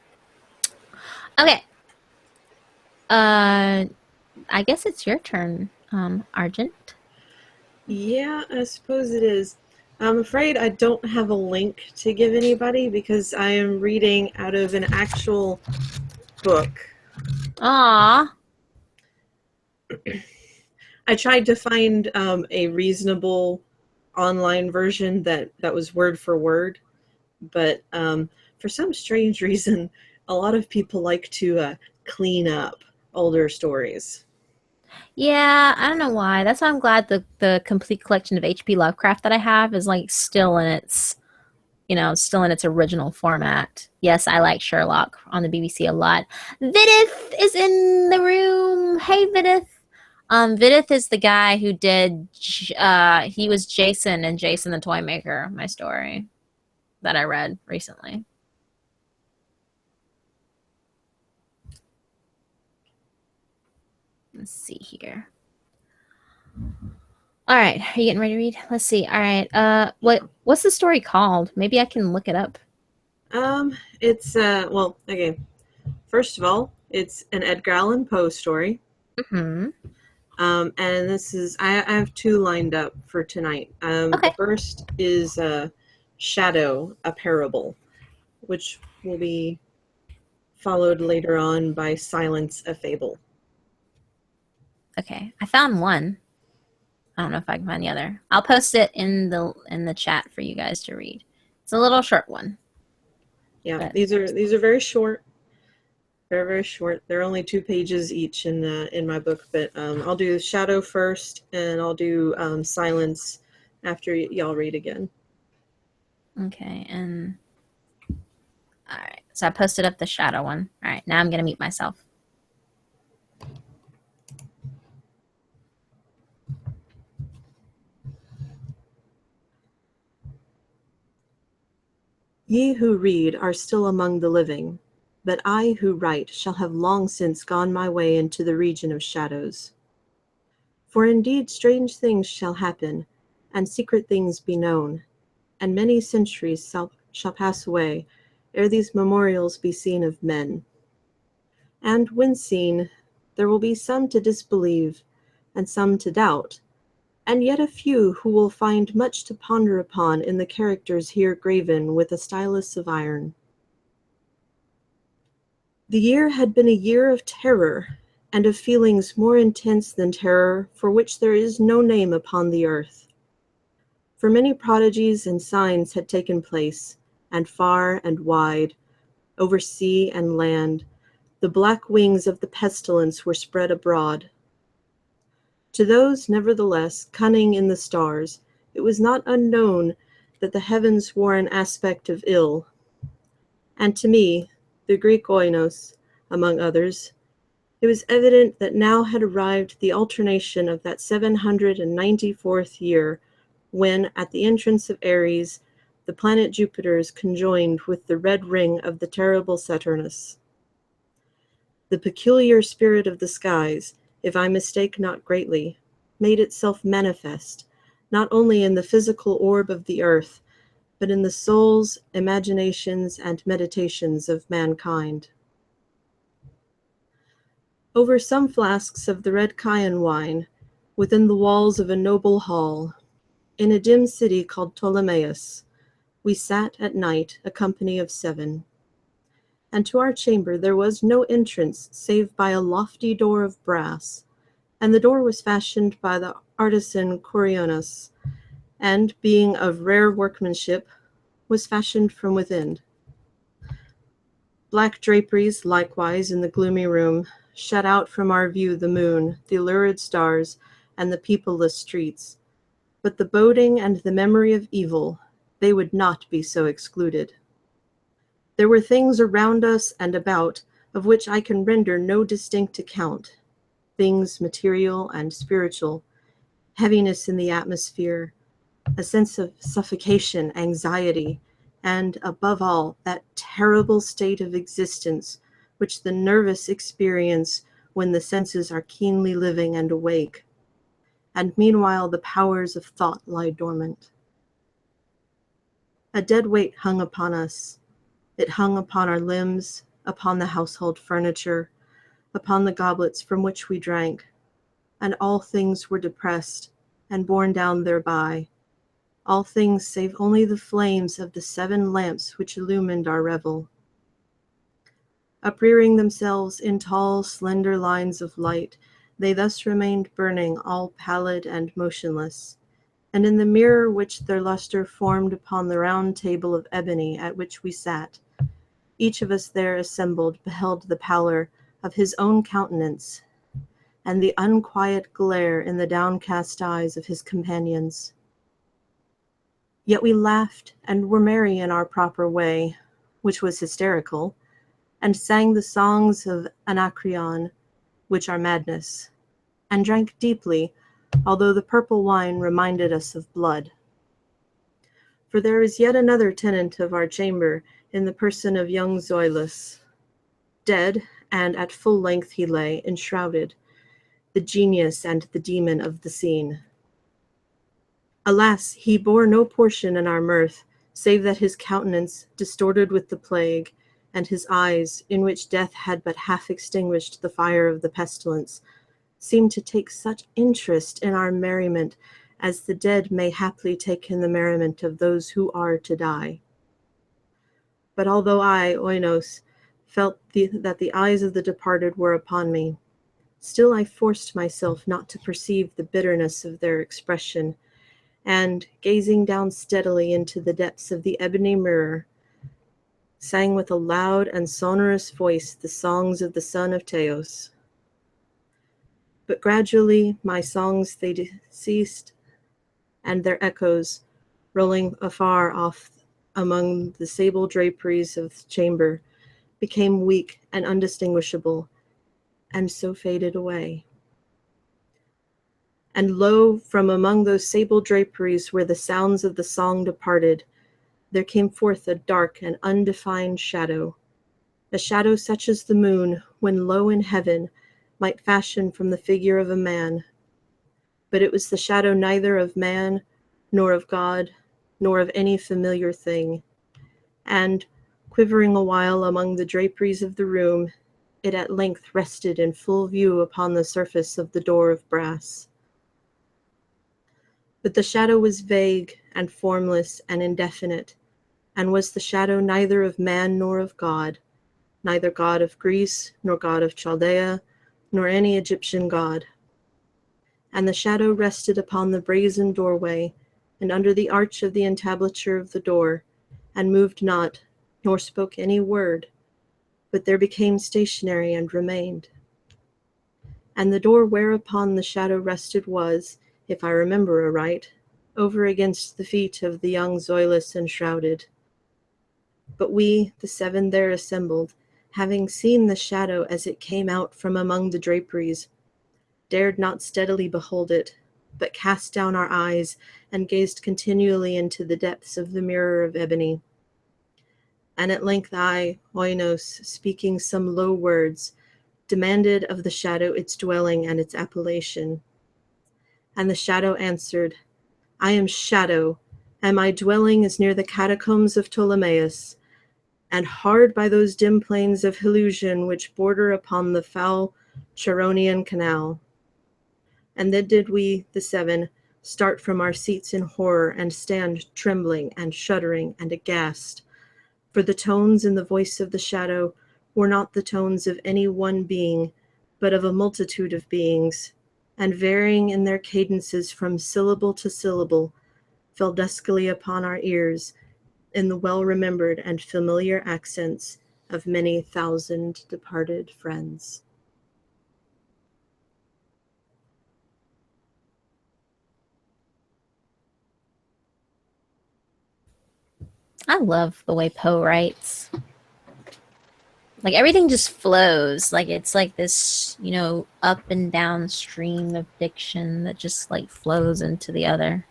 Okay. I guess it's your turn, Argent. Yeah, I suppose it is. I'm afraid I don't have a link to give anybody because I am reading out of an actual book. Aw. I tried to find a reasonable online version that was word for word, but for some strange reason, a lot of people like to clean up older stories. Yeah, I don't know why. That's why I'm glad the complete collection of H.P. Lovecraft that I have is like still in its, still in its original format. Yes, I like Sherlock on the BBC a lot. Vidith is in the room. Hey, Vidith. Vidith is the guy who did, he was Jason in Jason the Toy Maker, my story that I read recently. Let's see here. All right, are you getting ready to read? Let's see. All right. What's the story called? Maybe I can look it up. It's well, okay. First of all, it's an Edgar Allan Poe story. Mm-hmm. And this is I have two lined up for tonight. Okay. The first is Shadow, a Parable, which will be followed later on by Silence, a Fable. Okay. I found one. I don't know if I can find the other. I'll post it in the chat for you guys to read. It's a little short one. Yeah, But these are very short. Very, very short. They're only 2 pages each in my book, but I'll do Shadow first, and I'll do Silence after y'all read again. okay, and all right. So I posted up the shadow one. All right, now I'm gonna mute myself. Ye who read are still among the living, but I who write shall have long since gone my way into the region of shadows. For indeed strange things shall happen, and secret things be known, and many centuries shall pass away ere these memorials be seen of men. And when seen, there will be some to disbelieve, and some to doubt, and yet a few who will find much to ponder upon in the characters here graven with a stylus of iron. The year had been a year of terror, and of feelings more intense than terror, for which there is no name upon the earth. For many prodigies and signs had taken place, and far and wide, over sea and land, the black wings of the pestilence were spread abroad. To those, nevertheless, cunning in the stars, it was not unknown that the heavens wore an aspect of ill. And to me, the Greek oinos, among others, it was evident that now had arrived the alternation of that 794th year, when, at the entrance of Aries, the planet Jupiter is conjoined with the red ring of the terrible Saturnus. The peculiar spirit of the skies, if I mistake not greatly, made itself manifest, not only in the physical orb of the earth, but in the souls, imaginations, and meditations of mankind. Over some flasks of the red Chian wine, within the walls of a noble hall, in a dim city called Ptolemais, we sat at night, a company of 7. And to our chamber there was no entrance save by a lofty door of brass, and the door was fashioned by the artisan Coriolanus, and, being of rare workmanship, was fashioned from within. Black draperies, likewise, in the gloomy room, shut out from our view the moon, the lurid stars, and the peopleless streets. But the boding and the memory of evil, they would not be so excluded. There were things around us and about, of which I can render no distinct account, things material and spiritual, heaviness in the atmosphere, a sense of suffocation, anxiety, and, above all, that terrible state of existence which the nervous experience when the senses are keenly living and awake, and meanwhile the powers of thought lie dormant. A dead weight hung upon us. It hung upon our limbs, upon the household furniture, upon the goblets from which we drank, and all things were depressed and borne down thereby, all things save only the flames of the 7 lamps which illumined our revel. Uprearing themselves in tall, slender lines of light, they thus remained burning, all pallid and motionless, and in the mirror which their luster formed upon the round table of ebony at which we sat, each of us there assembled beheld the pallor of his own countenance, and the unquiet glare in the downcast eyes of his companions. Yet we laughed and were merry in our proper way, which was hysterical, and sang the songs of Anacreon, which are madness, and drank deeply, although the purple wine reminded us of blood. For there is yet another tenant of our chamber in the person of young Zoilus. Dead, and at full length he lay, enshrouded, the genius and the demon of the scene. Alas, he bore no portion in our mirth, save that his countenance, distorted with the plague, and his eyes, in which death had but half extinguished the fire of the pestilence, seemed to take such interest in our merriment as the dead may haply take in the merriment of those who are to die. But although I, Oinos, felt that the eyes of the departed were upon me, still I forced myself not to perceive the bitterness of their expression, and, gazing down steadily into the depths of the ebony mirror, sang with a loud and sonorous voice the songs of the son of Teos. But gradually my songs they ceased, and their echoes, rolling afar off among the sable draperies of the chamber, became weak and undistinguishable, and so faded away. And lo, from among those sable draperies where the sounds of the song departed, there came forth a dark and undefined shadow, a shadow such as the moon, when low in heaven, might fashion from the figure of a man. But it was the shadow neither of man, nor of God, nor of any familiar thing. And, quivering a while among the draperies of the room, it at length rested in full view upon the surface of the door of brass. But the shadow was vague and formless and indefinite, and was the shadow neither of man nor of God, neither God of Greece, nor God of Chaldea, nor any Egyptian god. And the shadow rested upon the brazen doorway, and under the arch of the entablature of the door, and moved not, nor spoke any word, but there became stationary and remained. And the door whereupon the shadow rested was, if I remember aright, over against the feet of the young Zoilus enshrouded. But we, the seven there assembled, having seen the shadow as it came out from among the draperies, dared not steadily behold it, but cast down our eyes and gazed continually into the depths of the mirror of ebony. And at length I, Oinos, speaking some low words, demanded of the shadow its dwelling and its appellation. And the shadow answered, I am Shadow, and my dwelling is near the catacombs of Ptolemaeus, and hard by those dim plains of Helusion which border upon the foul Charonian canal. And then did we, the seven, start from our seats in horror, and stand trembling and shuddering and aghast, for the tones in the voice of the shadow were not the tones of any one being, but of a multitude of beings, and varying in their cadences from syllable to syllable, fell duskily upon our ears in the well-remembered and familiar accents of many thousand departed friends. I love the way Poe writes. Like, everything just flows. Like, it's like this, you know, up and down stream of diction that just, like, flows into the other.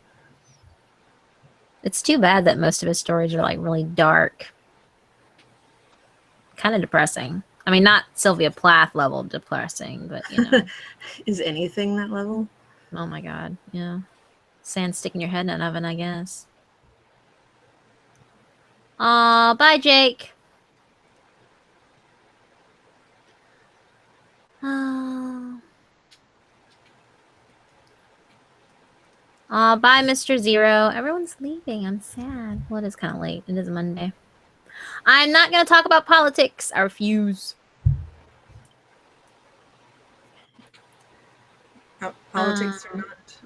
It's too bad that most of his stories are, like, really dark. Kind of depressing. I mean, not Sylvia Plath level depressing, but, you know. Is anything that level? Oh, my God. Yeah. Sand sticking your head in an oven, I guess. Aw, bye, Jake. Aw, bye, Mr. Zero. Everyone's leaving. I'm sad. Well, it is kind of late. It is Monday. I'm not going to talk about politics. I refuse. Politics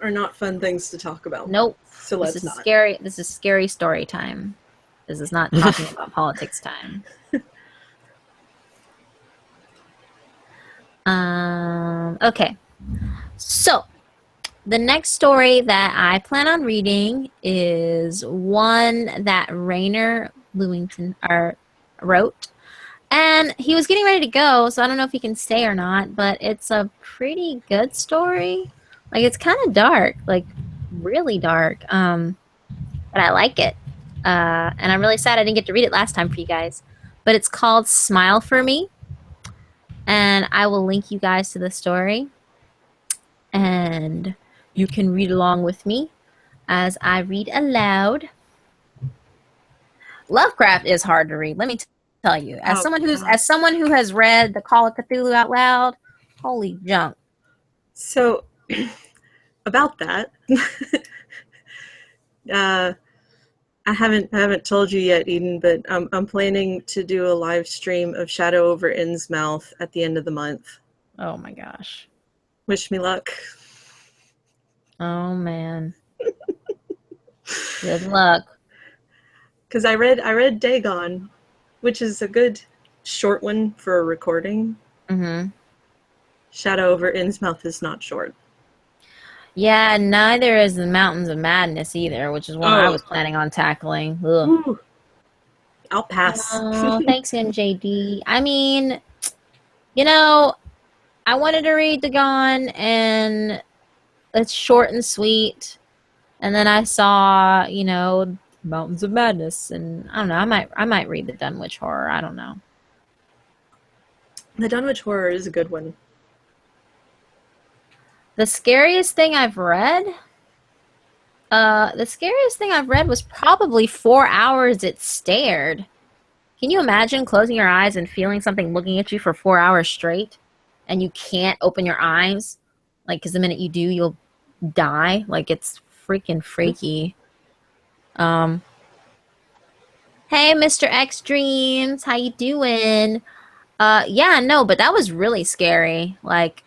are not fun things to talk about. Nope. So let's not. Scary. This is scary story time. This is not talking about politics time. Okay. So, the next story that I plan on reading is one that Rainer Lewington wrote. And he was getting ready to go, so I don't know if he can stay or not, but it's a pretty good story. Like, it's kind of dark, like, really dark. But I like it. And I'm really sad I didn't get to read it last time for you guys. But it's called Smile for Me. And I will link you guys to the story. and you can read along with me as I read aloud. Lovecraft is hard to read. Let me tell you, as someone who has read The Call of Cthulhu out loud, holy junk. So, about that, I haven't told you yet, Eden, but I'm planning to do a live stream of Shadow over Innsmouth at the end of the month. Oh my gosh. Wish me luck. Oh man. Good luck. Because I read Dagon, which is a good short one for a recording. Mm-hmm. Shadow over Innsmouth is not short. Yeah, neither is the Mountains of Madness either, which is one I was planning on tackling. Ugh. I'll pass. Oh, thanks, NJD. I mean, you know, I wanted to read Dagon, and it's short and sweet. And then I saw, Mountains of Madness, and I don't know. I might read the Dunwich Horror. I don't know. The Dunwich Horror is a good one. The scariest thing I've read was probably 4 hours it stared. Can you imagine closing your eyes and feeling something looking at you for 4 hours straight, and you can't open your eyes? Like, because the minute you do, you'll die. Like, it's freaking freaky. Hey, Mr. X Dreams, how you doing? Yeah, no, but that was really scary. Like,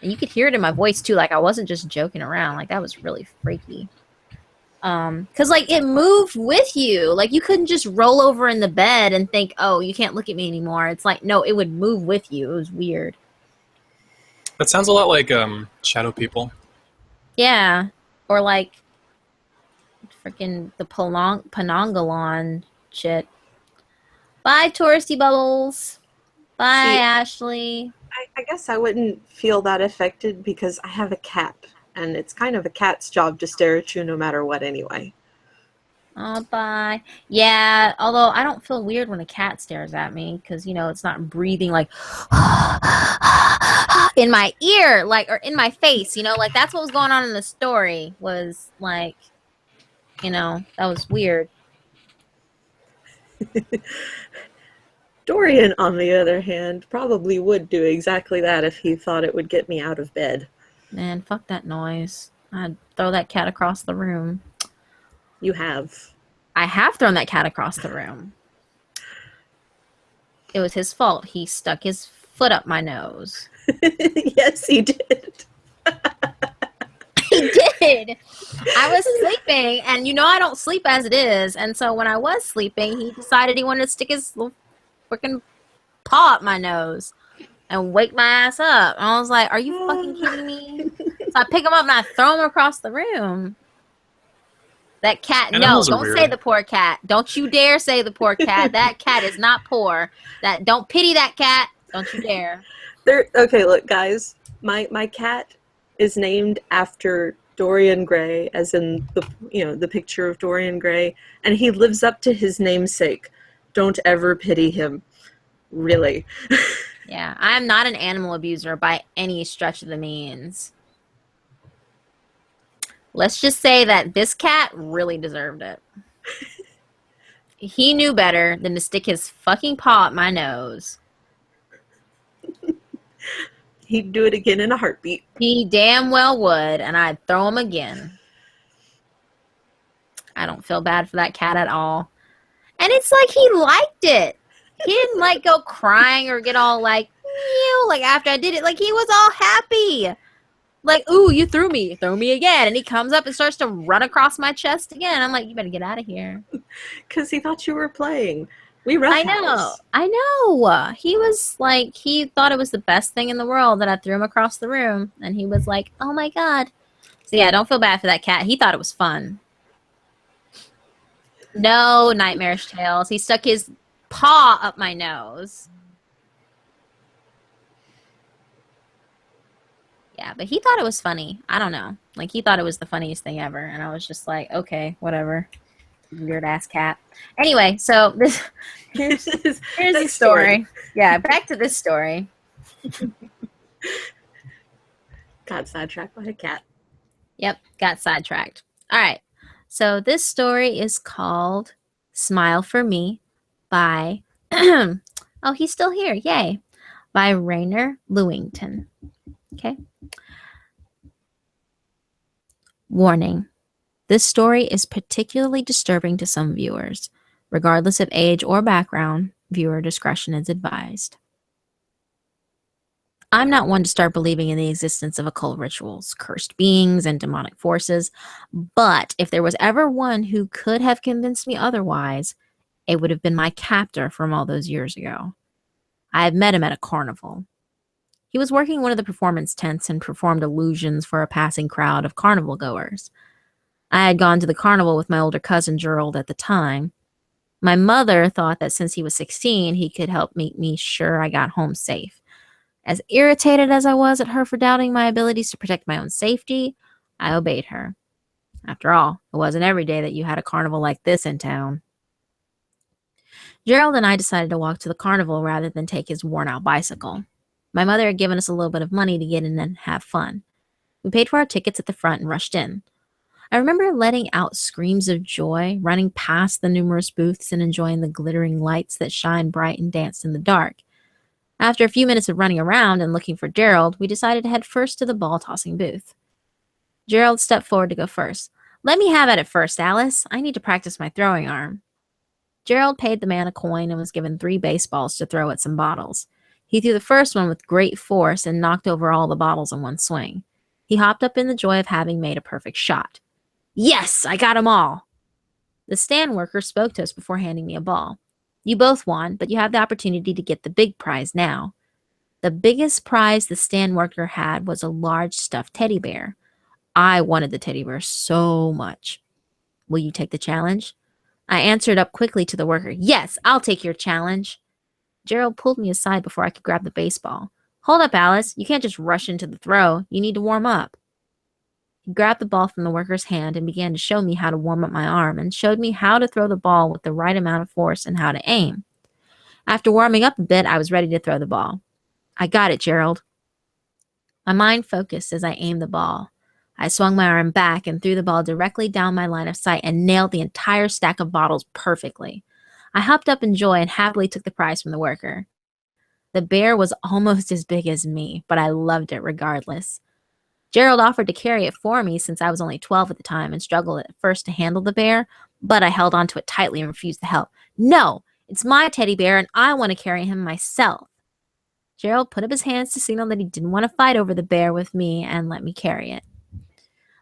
and you could hear it in my voice too. Like, I wasn't just joking around. Like, that was really freaky. Cause like it moved with you. Like, you couldn't just roll over in the bed and think, oh, you can't look at me anymore. It's like, no, it would move with you. It was weird. That sounds a lot like Shadow People. Yeah, or like freaking the Penongalon shit. Bye, touristy bubbles. Bye, Ashley. I guess I wouldn't feel that affected because I have a cat, and it's kind of a cat's job to stare at you no matter what anyway. Oh, bye. Yeah, although I don't feel weird when a cat stares at me because, it's not breathing like in my ear, like, or in my face, like that's what was going on in the story was like, that was weird. Dorian, on the other hand, probably would do exactly that if he thought it would get me out of bed. Man, fuck that noise. I'd throw that cat across the room. You have. I have thrown that cat across the room. It was his fault. He stuck his foot up my nose. Yes, he did. He did. I was sleeping, and I don't sleep as it is. And so when I was sleeping, he decided he wanted to stick his little freaking paw up my nose and wake my ass up. And I was like, are you fucking kidding me? So I pick him up and I throw him across the room. That cat, no, don't say the poor cat. Don't you dare say the poor cat. That cat is not poor. Don't pity that cat. Don't you dare. Okay, look, guys. My cat is named after Dorian Gray, as in the picture of Dorian Gray, and he lives up to his namesake. Don't ever pity him. Really. Yeah, I am not an animal abuser by any stretch of the means. Let's just say that this cat really deserved it. He knew better than to stick his fucking paw up my nose. He'd do it again in a heartbeat. He damn well would, and I'd throw him again. I don't feel bad for that cat at all. And it's like he liked it. He didn't like go crying or get all like, meow, like after I did it. Like, he was all happy. Like, ooh, you threw me. Throw me again. And he comes up and starts to run across my chest again. I'm like, you better get out of here. Because he thought you were playing. I know. He was like, he thought it was the best thing in the world that I threw him across the room. And he was like, oh my God. So yeah, don't feel bad for that cat. He thought it was fun. No nightmarish tales. He stuck his paw up my nose. Yeah, but he thought it was funny. I don't know. Like, he thought it was the funniest thing ever. And I was just like, okay, whatever. Weird ass cat. Anyway, so here's the story. Yeah, back to this story. Got sidetracked by a cat. Yep, got sidetracked. All right. So this story is called Smile for Me by oh, he's still here. Yay. By Rainer Lewington. Okay. Warning. This story is particularly disturbing to some viewers. Regardless of age or background, viewer discretion is advised. I'm not one to start believing in the existence of occult rituals, cursed beings, and demonic forces, but if there was ever one who could have convinced me otherwise, it would have been my captor from all those years ago. I had met him at a carnival. He was working one of the performance tents and performed illusions for a passing crowd of carnival goers. I had gone to the carnival with my older cousin Gerald at the time. My mother thought that since he was 16, he could help make me sure I got home safe. As irritated as I was at her for doubting my abilities to protect my own safety, I obeyed her. After all, it wasn't every day that you had a carnival like this in town. Gerald and I decided to walk to the carnival rather than take his worn-out bicycle. My mother had given us a little bit of money to get in and have fun. We paid for our tickets at the front and rushed in. I remember letting out screams of joy, running past the numerous booths and enjoying the glittering lights that shine bright and danced in the dark. After a few minutes of running around and looking for Gerald, we decided to head first to the ball-tossing booth. Gerald stepped forward to go first. "Let me have at it first, Alice. I need to practice my throwing arm." Gerald paid the man a coin and was given 3 baseballs to throw at some bottles. He threw the first one with great force and knocked over all the bottles in one swing. He hopped up in the joy of having made a perfect shot. "Yes, I got 'em all." The stand worker spoke to us before handing me a ball. "You both won, but you have the opportunity to get the big prize now." The biggest prize the stand worker had was a large stuffed teddy bear. I wanted the teddy bear so much. "Will you take the challenge?" I answered up quickly to the worker. "Yes, I'll take your challenge." Gerald pulled me aside before I could grab the baseball. "Hold up, Alice. You can't just rush into the throw. You need to warm up." He grabbed the ball from the worker's hand and began to show me how to warm up my arm and showed me how to throw the ball with the right amount of force and how to aim. After warming up a bit, I was ready to throw the ball. "I got it, Gerald." My mind focused as I aimed the ball. I swung my arm back and threw the ball directly down my line of sight and nailed the entire stack of bottles perfectly. I hopped up in joy and happily took the prize from the worker. The bear was almost as big as me, but I loved it regardless. Gerald offered to carry it for me since I was only 12 at the time and struggled at first to handle the bear, but I held onto it tightly and refused to help. "No, it's my teddy bear and I want to carry him myself." Gerald put up his hands to signal that he didn't want to fight over the bear with me and let me carry it.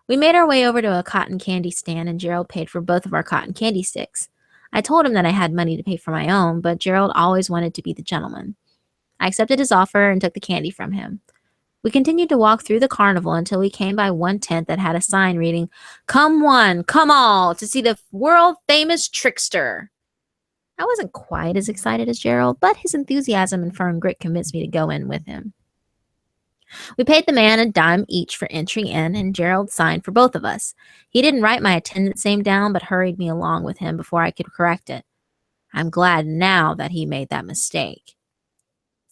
We made our way over to a cotton candy stand and Gerald paid for both of our cotton candy sticks. I told him that I had money to pay for my own, but Gerald always wanted to be the gentleman. I accepted his offer and took the candy from him. We continued to walk through the carnival until we came by one tent that had a sign reading, "Come one, come all, to see the world-famous trickster." I wasn't quite as excited as Gerald, but his enthusiasm and firm grit convinced me to go in with him. We paid the man a dime each for entry in, and Gerald signed for both of us. He didn't write my attendance name down, but hurried me along with him before I could correct it. I'm glad now that he made that mistake.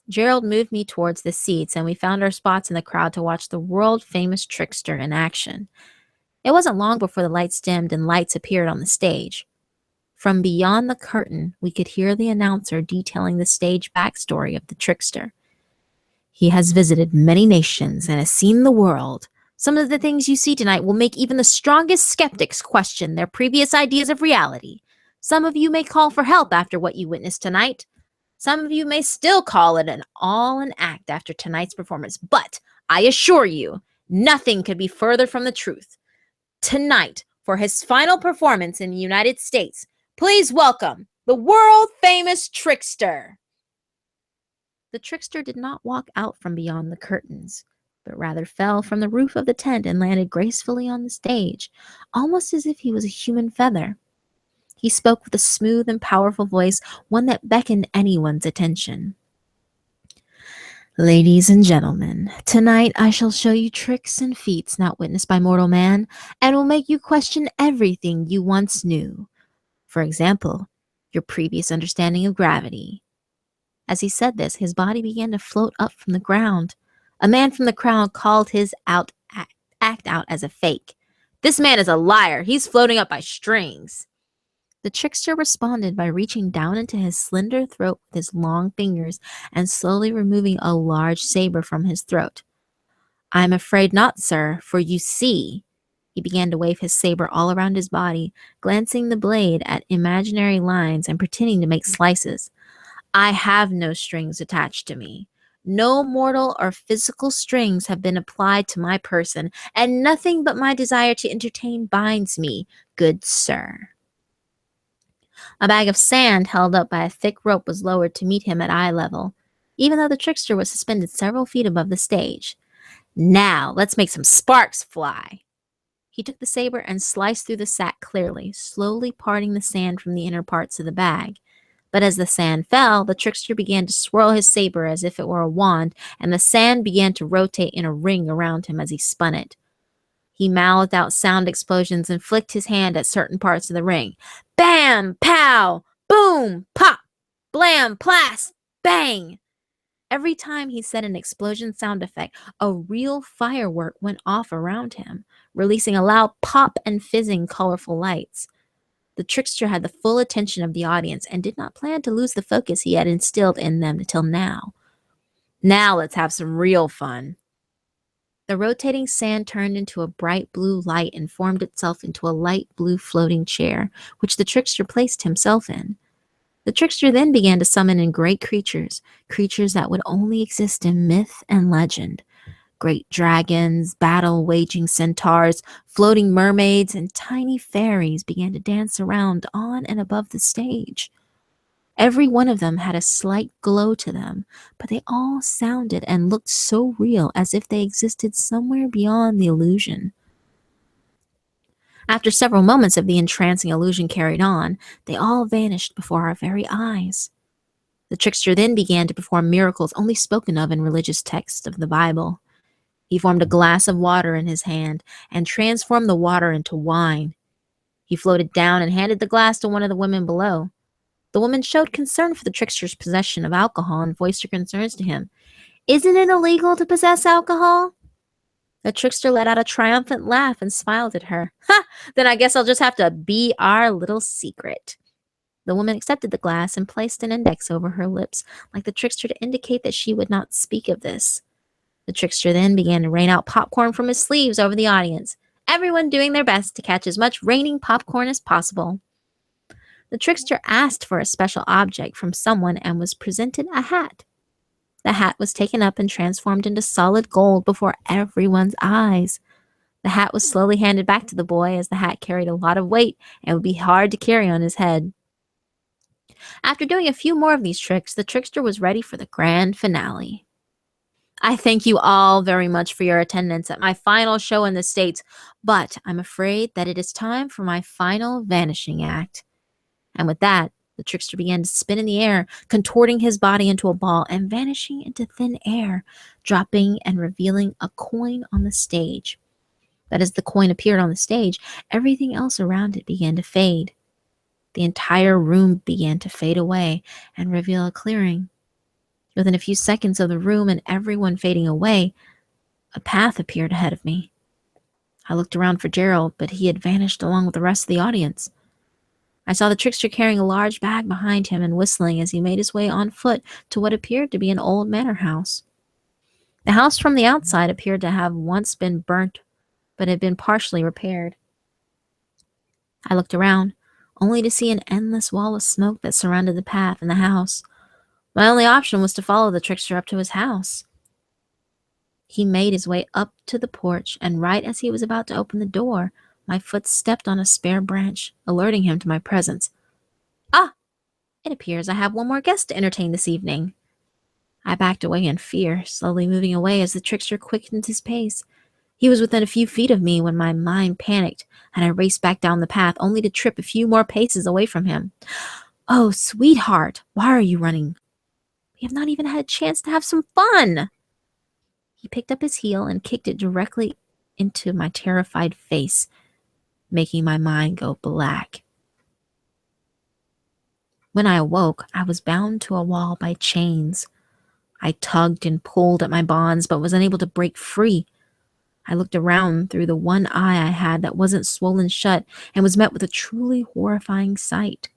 Gerald moved me towards the seats, and we found our spots in the crowd to watch the world-famous trickster in action. It wasn't long before the lights dimmed and lights appeared on the stage. From beyond the curtain, we could hear the announcer detailing the stage backstory of the trickster. "He has visited many nations and has seen the world. Some of the things you see tonight will make even the strongest skeptics question their previous ideas of reality. Some of you may call for help after what you witnessed tonight. Some of you may still call it all an act after tonight's performance, but I assure you, nothing could be further from the truth. Tonight, for his final performance in the United States, please welcome the world-famous trickster." The trickster did not walk out from beyond the curtains, but rather fell from the roof of the tent and landed gracefully on the stage, almost as if he was a human feather. He spoke with a smooth and powerful voice, one that beckoned anyone's attention. "Ladies and gentlemen, tonight I shall show you tricks and feats not witnessed by mortal man, and will make you question everything you once knew. For example, your previous understanding of gravity." As he said this, his body began to float up from the ground. A man from the crowd called his act out as a fake. "This man is a liar. He's floating up by strings." The trickster responded by reaching down into his slender throat with his long fingers and slowly removing a large saber from his throat. "I'm afraid not, sir, for you see." He began to wave his saber all around his body, glancing the blade at imaginary lines and pretending to make slices. "I have no strings attached to me. No mortal or physical strings have been applied to my person, and nothing but my desire to entertain binds me, good sir." A bag of sand held up by a thick rope was lowered to meet him at eye level, even though the trickster was suspended several feet above the stage. "Now, let's make some sparks fly." He took the saber and sliced through the sack clearly, slowly parting the sand from the inner parts of the bag. But as the sand fell, the trickster began to swirl his saber as if it were a wand, and the sand began to rotate in a ring around him as he spun it. He mouthed out sound explosions and flicked his hand at certain parts of the ring. Bam! Pow! Boom! Pop! Blam! Plas! Bang! Every time he said an explosion sound effect, a real firework went off around him, releasing a loud pop and fizzing colorful lights. The trickster had the full attention of the audience and did not plan to lose the focus he had instilled in them until now. "Now let's have some real fun." The rotating sand turned into a bright blue light and formed itself into a light blue floating chair, which the trickster placed himself in. The trickster then began to summon in great creatures, creatures that would only exist in myth and legend. Great dragons, battle-waging centaurs, floating mermaids, and tiny fairies began to dance around on and above the stage. Every one of them had a slight glow to them, but they all sounded and looked so real as if they existed somewhere beyond the illusion. After several moments of the entrancing illusion carried on, they all vanished before our very eyes. The trickster then began to perform miracles only spoken of in religious texts of the Bible. He formed a glass of water in his hand and transformed the water into wine. He floated down and handed the glass to one of the women below. The woman showed concern for the trickster's possession of alcohol and voiced her concerns to him. "Isn't it illegal to possess alcohol?" The trickster let out a triumphant laugh and smiled at her. "Ha! Then I guess I'll just have to be our little secret." The woman accepted the glass and placed an index over her lips, like the trickster to indicate that she would not speak of this. The trickster then began to rain out popcorn from his sleeves over the audience, everyone doing their best to catch as much raining popcorn as possible. The trickster asked for a special object from someone and was presented a hat. The hat was taken up and transformed into solid gold before everyone's eyes. The hat was slowly handed back to the boy as the hat carried a lot of weight and would be hard to carry on his head. After doing a few more of these tricks, the trickster was ready for the grand finale. I thank you all very much for your attendance at my final show in the States, but I'm afraid that it is time for my final vanishing act. And with that, the trickster began to spin in the air, contorting his body into a ball and vanishing into thin air, dropping and revealing a coin on the stage. But as the coin appeared on the stage, everything else around it began to fade. The entire room began to fade away and reveal a clearing. Within a few seconds of the room and everyone fading away, a path appeared ahead of me. I looked around for Gerald, but he had vanished along with the rest of the audience. I saw the trickster carrying a large bag behind him and whistling as he made his way on foot to what appeared to be an old manor house. The house from the outside appeared to have once been burnt, but had been partially repaired. I looked around, only to see an endless wall of smoke that surrounded the path and the house. My only option was to follow the trickster up to his house. He made his way up to the porch, and right as he was about to open the door, my foot stepped on a spare branch, alerting him to my presence. "Ah! It appears I have one more guest to entertain this evening." I backed away in fear, slowly moving away as the trickster quickened his pace. He was within a few feet of me when my mind panicked, and I raced back down the path, only to trip a few more paces away from him. "Oh, sweetheart, why are you running? We have not even had a chance to have some fun." He picked up his heel and kicked it directly into my terrified face, making my mind go black. When I awoke, I was bound to a wall by chains. I tugged and pulled at my bonds, but was unable to break free. I looked around through the one eye I had that wasn't swollen shut and was met with a truly horrifying sight.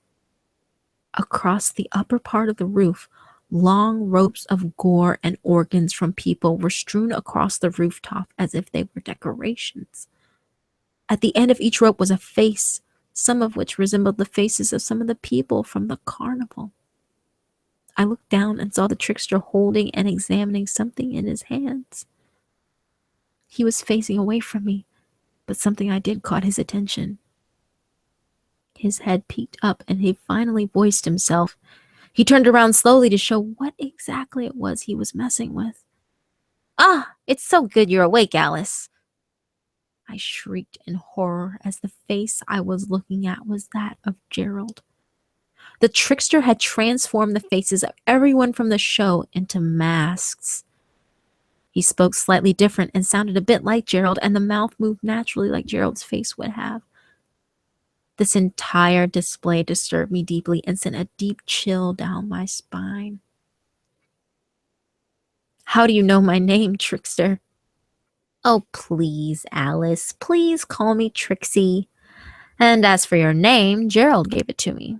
Across the upper part of the roof, long ropes of gore and organs from people were strewn across the rooftop as if they were decorations. At the end of each rope was a face, some of which resembled the faces of some of the people from the carnival. I looked down and saw the trickster holding and examining something in his hands. He was facing away from me, but something I did caught his attention. His head peeked up and he finally voiced himself. He turned around slowly to show what exactly it was he was messing with. "Ah, it's so good you're awake, Alice." I shrieked in horror as the face I was looking at was that of Gerald. The trickster had transformed the faces of everyone from the show into masks. He spoke slightly different and sounded a bit like Gerald, and the mouth moved naturally like Gerald's face would have. This entire display disturbed me deeply and sent a deep chill down my spine. "How do you know my name, trickster?" "Oh, please, Alice. Please call me Trixie. And as for your name, Gerald gave it to me."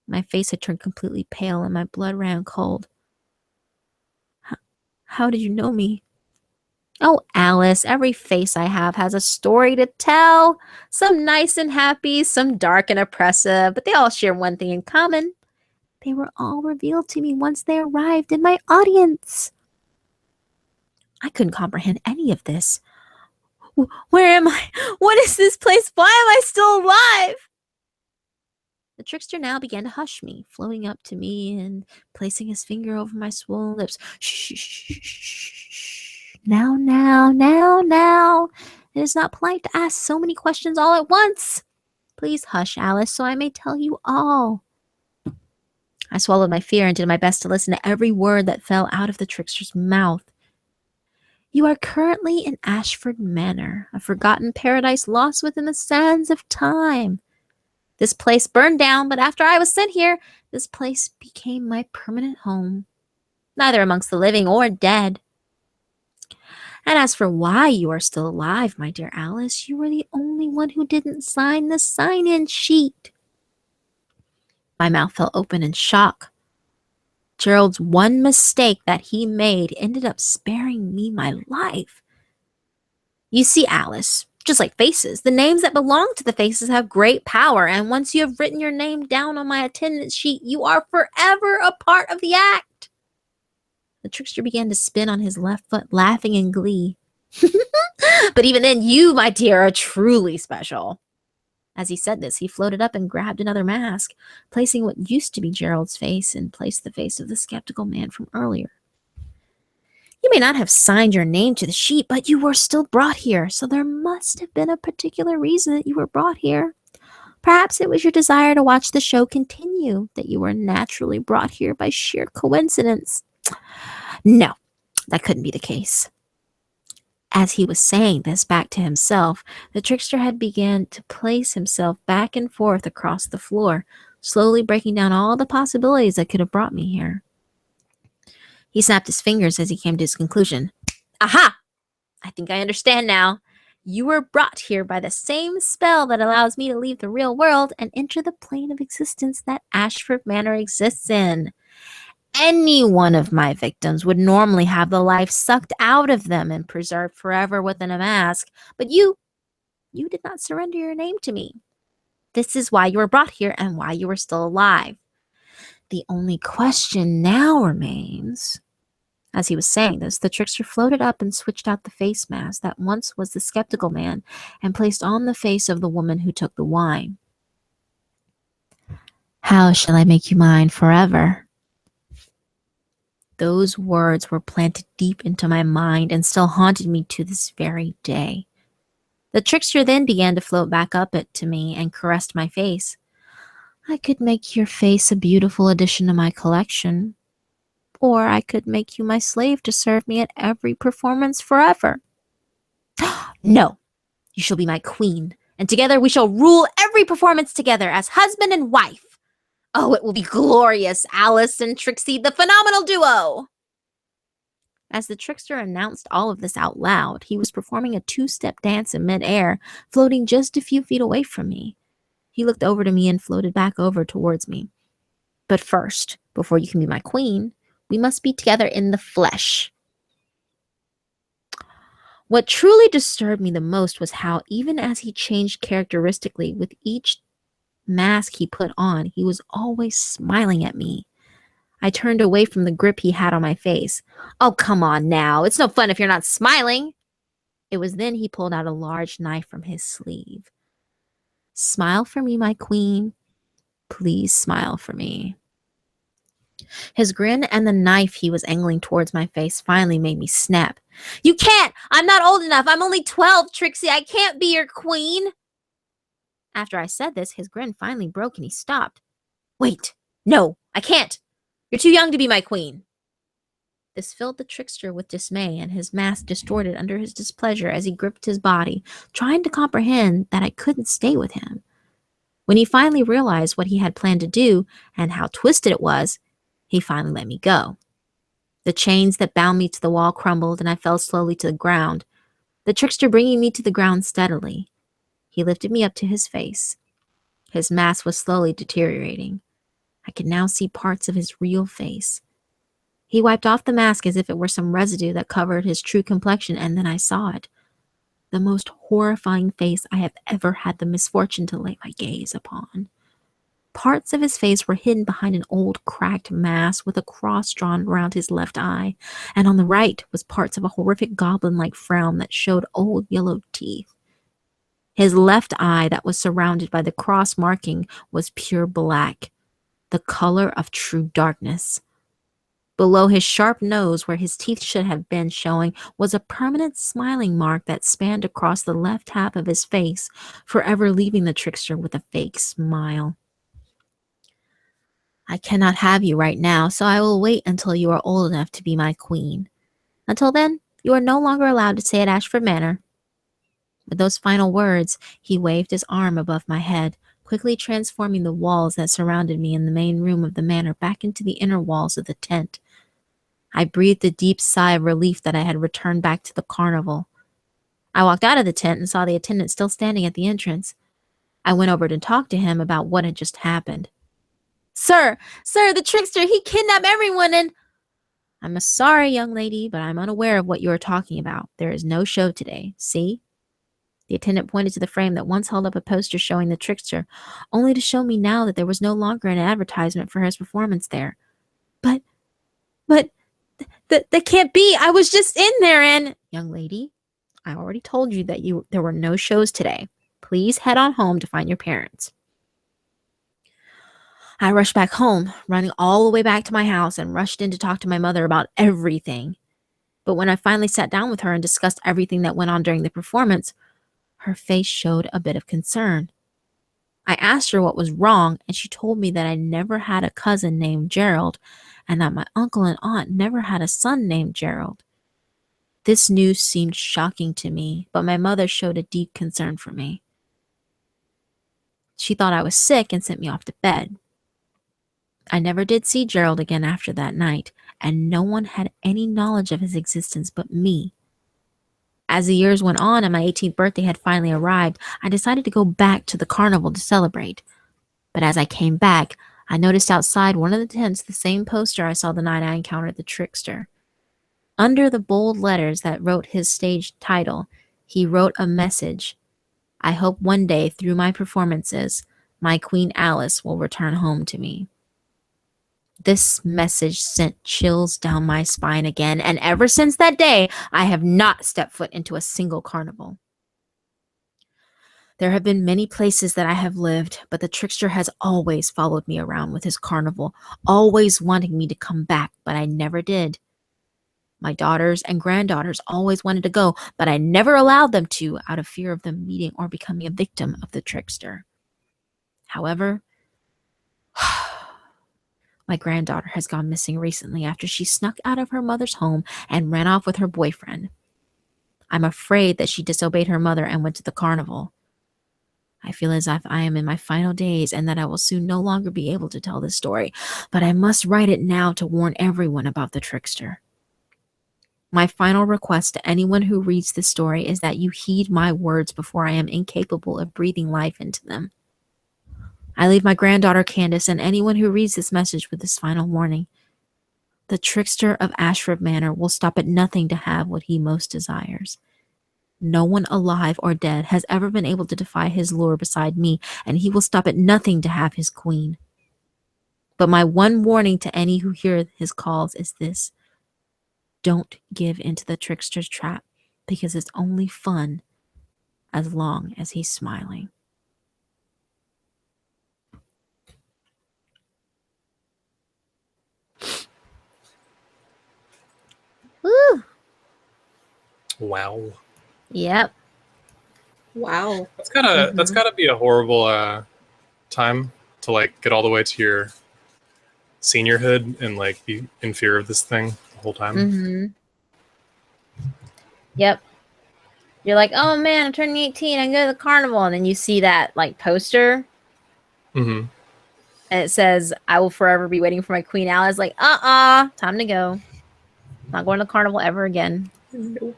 My face had turned completely pale and my blood ran cold. How did you know me?" "Oh, Alice, every face I have has a story to tell. Some nice and happy, some dark and oppressive, but they all share one thing in common. They were all revealed to me once they arrived in my audience." I couldn't comprehend any of this. Where am I? What is this place? Why am I still alive? The trickster now began to hush me, floating up to me and placing his finger over my swollen lips. "Shh, shh, shh, shh, shh. Now, now, now, now. It is not polite to ask so many questions all at once. Please hush, Alice, so I may tell you all." I swallowed my fear and did my best to listen to every word that fell out of the trickster's mouth. "You are currently in Ashford Manor, a forgotten paradise lost within the sands of time. This place burned down, but after I was sent here, this place became my permanent home, neither amongst the living or dead. And as for why you are still alive, my dear Alice, you were the only one who didn't sign the sign-in sheet." My mouth fell open in shock. Gerald's one mistake that he made ended up sparing me my life. "You see, Alice, just like faces, the names that belong to the faces have great power, and once you have written your name down on my attendance sheet, you are forever a part of the act." The trickster began to spin on his left foot, laughing in glee. "But even then, you, my dear, are truly special." As he said this, he floated up and grabbed another mask, placing what used to be Gerald's face and placed the face of the skeptical man from earlier. "You may not have signed your name to the sheet, but you were still brought here, so there must have been a particular reason that you were brought here. Perhaps it was your desire to watch the show continue, that you were naturally brought here by sheer coincidence." No, that couldn't be the case. As he was saying this back to himself, the trickster had begun to place himself back and forth across the floor, slowly breaking down all the possibilities that could have brought me here. He snapped his fingers as he came to his conclusion. "Aha! I think I understand now. You were brought here by the same spell that allows me to leave the real world and enter the plane of existence that Ashford Manor exists in. Any one of my victims would normally have the life sucked out of them and preserved forever within a mask, but you did not surrender your name to me. This is why you were brought here and why you are still alive. The only question now remains." As he was saying this, the trickster floated up and switched out the face mask that once was the skeptical man and placed on the face of the woman who took the wine. "How shall I make you mine forever?" Those words were planted deep into my mind and still haunted me to this very day. The trickster then began to float back up it to me and caressed my face. "I could make your face a beautiful addition to my collection, or I could make you my slave to serve me at every performance forever." "No, you shall be my queen, and together we shall rule every performance together as husband and wife. Oh, it will be glorious, Alice and Trixie, the phenomenal duo." As the trickster announced all of this out loud, he was performing a two-step dance in midair, floating just a few feet away from me. He looked over to me and floated back over towards me. But first, before you can be my queen, we must be together in the flesh. What truly disturbed me the most was how, even as he changed characteristically with each mask he put on, he was always smiling at me. I turned away from the grip he had on my face. Oh, come on now. It's no fun if you're not smiling. It was then he pulled out a large knife from his sleeve. Smile for me, my queen. Please smile for me. His grin and the knife he was angling towards my face finally made me snap. You can't! I'm not old enough. I'm only 12, Trixie. I can't be your queen. After I said this, his grin finally broke and he stopped. Wait. No, I can't. You're too young to be my queen. This filled the trickster with dismay, and his mask distorted under his displeasure as he gripped his body, trying to comprehend that I couldn't stay with him. When he finally realized what he had planned to do and how twisted it was, he finally let me go. The chains that bound me to the wall crumbled, and I fell slowly to the ground, the trickster bringing me to the ground steadily. He lifted me up to his face. His mask was slowly deteriorating. I could now see parts of his real face. He wiped off the mask as if it were some residue that covered his true complexion, and then I saw it. The most horrifying face I have ever had the misfortune to lay my gaze upon. Parts of his face were hidden behind an old cracked mask with a cross drawn around his left eye, and on the right was parts of a horrific goblin-like frown that showed old yellow teeth. His left eye that was surrounded by the cross marking was pure black, the color of true darkness. Below his sharp nose, where his teeth should have been showing, was a permanent smiling mark that spanned across the left half of his face, forever leaving the trickster with a fake smile. I cannot have you right now, so I will wait until you are old enough to be my queen. Until then, you are no longer allowed to stay at Ashford Manor. With those final words, he waved his arm above my head, quickly transforming the walls that surrounded me in the main room of the manor back into the inner walls of the tent. I breathed a deep sigh of relief that I had returned back to the carnival. I walked out of the tent and saw the attendant still standing at the entrance. I went over to talk to him about what had just happened. Sir, the trickster, he kidnapped everyone and... I'm sorry, young lady, but I'm unaware of what you are talking about. There is no show today. See? The attendant pointed to the frame that once held up a poster showing the trickster, only to show me now that there was no longer an advertisement for his performance there. But, that can't be. I was just in there and... Young lady, I already told you that there were no shows today. Please head on home to find your parents. I rushed back home, running all the way back to my house, and rushed in to talk to my mother about everything. But when I finally sat down with her and discussed everything that went on during the performance, her face showed a bit of concern. I asked her what was wrong, and she told me that I never had a cousin named Gerald, and that my uncle and aunt never had a son named Gerald. This news seemed shocking to me, but my mother showed a deep concern for me. She thought I was sick and sent me off to bed. I never did see Gerald again after that night, and no one had any knowledge of his existence but me. As the years went on and my 18th birthday had finally arrived, I decided to go back to the carnival to celebrate. But as I came back, I noticed outside one of the tents the same poster I saw the night I encountered the trickster. Under the bold letters that wrote his stage title, he wrote a message. I hope one day through my performances, my Queen Alice will return home to me. This message sent chills down my spine again, and ever since that day, I have not stepped foot into a single carnival. There have been many places that I have lived, but the trickster has always followed me around with his carnival, always wanting me to come back, but I never did. My daughters and granddaughters always wanted to go, but I never allowed them to out of fear of them meeting or becoming a victim of the trickster. However, my granddaughter has gone missing recently after she snuck out of her mother's home and ran off with her boyfriend. I'm afraid that she disobeyed her mother and went to the carnival. I feel as if I am in my final days and that I will soon no longer be able to tell this story, but I must write it now to warn everyone about the trickster. My final request to anyone who reads this story is that you heed my words before I am incapable of breathing life into them. I leave my granddaughter Candace and anyone who reads this message with this final warning. The trickster of Ashford Manor will stop at nothing to have what he most desires. No one alive or dead has ever been able to defy his lure beside me, and he will stop at nothing to have his queen. But my one warning to any who hear his calls is this. Don't give into the trickster's trap, because it's only fun as long as he's smiling. Woo! Wow. Yep. Wow. That's gotta be a horrible time to like get all the way to your seniorhood and like be in fear of this thing the whole time. Mm-hmm. Yep. You're like, oh man, I'm turning 18. I can go to the carnival. And then you see that like poster. Mm-hmm. And it says, I will forever be waiting for my queen. Alice like, time to go. Not going to the carnival ever again. Nope.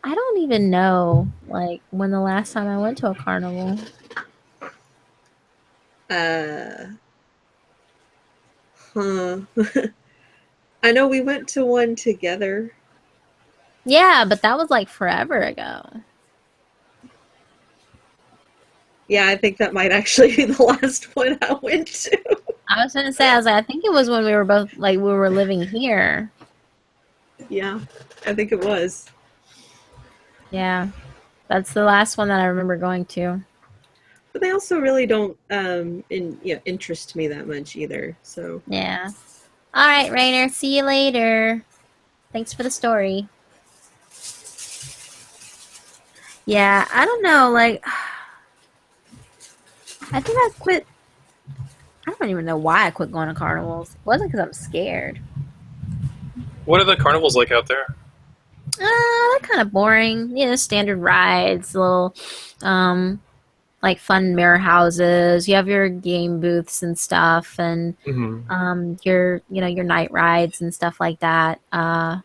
I don't even know like when the last time I went to a carnival. I know we went to one together. Yeah, but that was like forever ago. Yeah, I think that might actually be the last one I went to. I was gonna say, I think it was when we were both like we were living here. Yeah, I think it was. Yeah, that's the last one that I remember going to. But they also really don't interest me that much either. So Yeah. All right, Rainer. See you later. Thanks for the story. Yeah, I don't know. Like, I think I quit. I don't even know why I quit going to carnivals. It wasn't because I'm scared. What are the carnivals like out there? They're kind of boring. You know, standard rides, little, like fun mirror houses. You have your game booths and stuff, and your night rides and stuff like that. But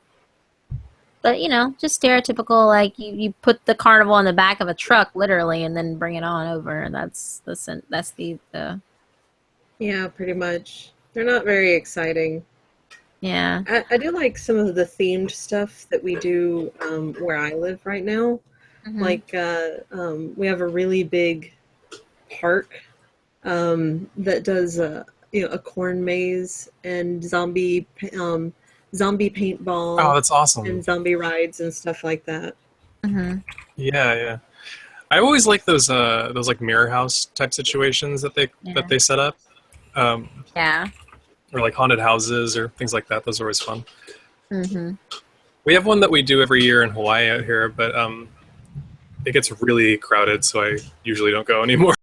just stereotypical. Like you put the carnival in the back of a truck, literally, and then bring it on over. That's the yeah, pretty much. They're not very exciting. yeah. I do like some of the themed stuff that we do where I live right now. Mhm. Like we have a really big park that does a corn maze and zombie paintball. Oh, that's awesome. And zombie rides and stuff like that. Mm-hmm. Yeah. I always like those like mirror house type situations that they set up. Yeah. Or like haunted houses or things like that. Those are always fun. Mm-hmm. We have one that we do every year in Hawaii out here, but it gets really crowded, so I usually don't go anymore.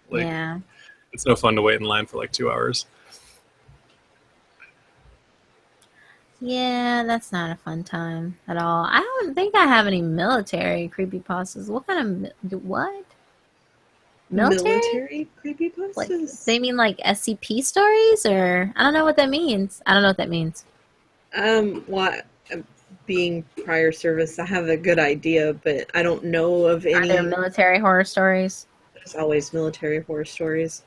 Yeah. It's no fun to wait in line for like 2 hours. Yeah, that's not a fun time at all. I don't think I have any military creepypastas. What kind of what? Military creepypastas? Like, they mean like SCP stories, or I don't know what that means. I don't know what that means. What? Being prior service, I have a good idea, but I don't know of any. Are there military horror stories? There's always military horror stories.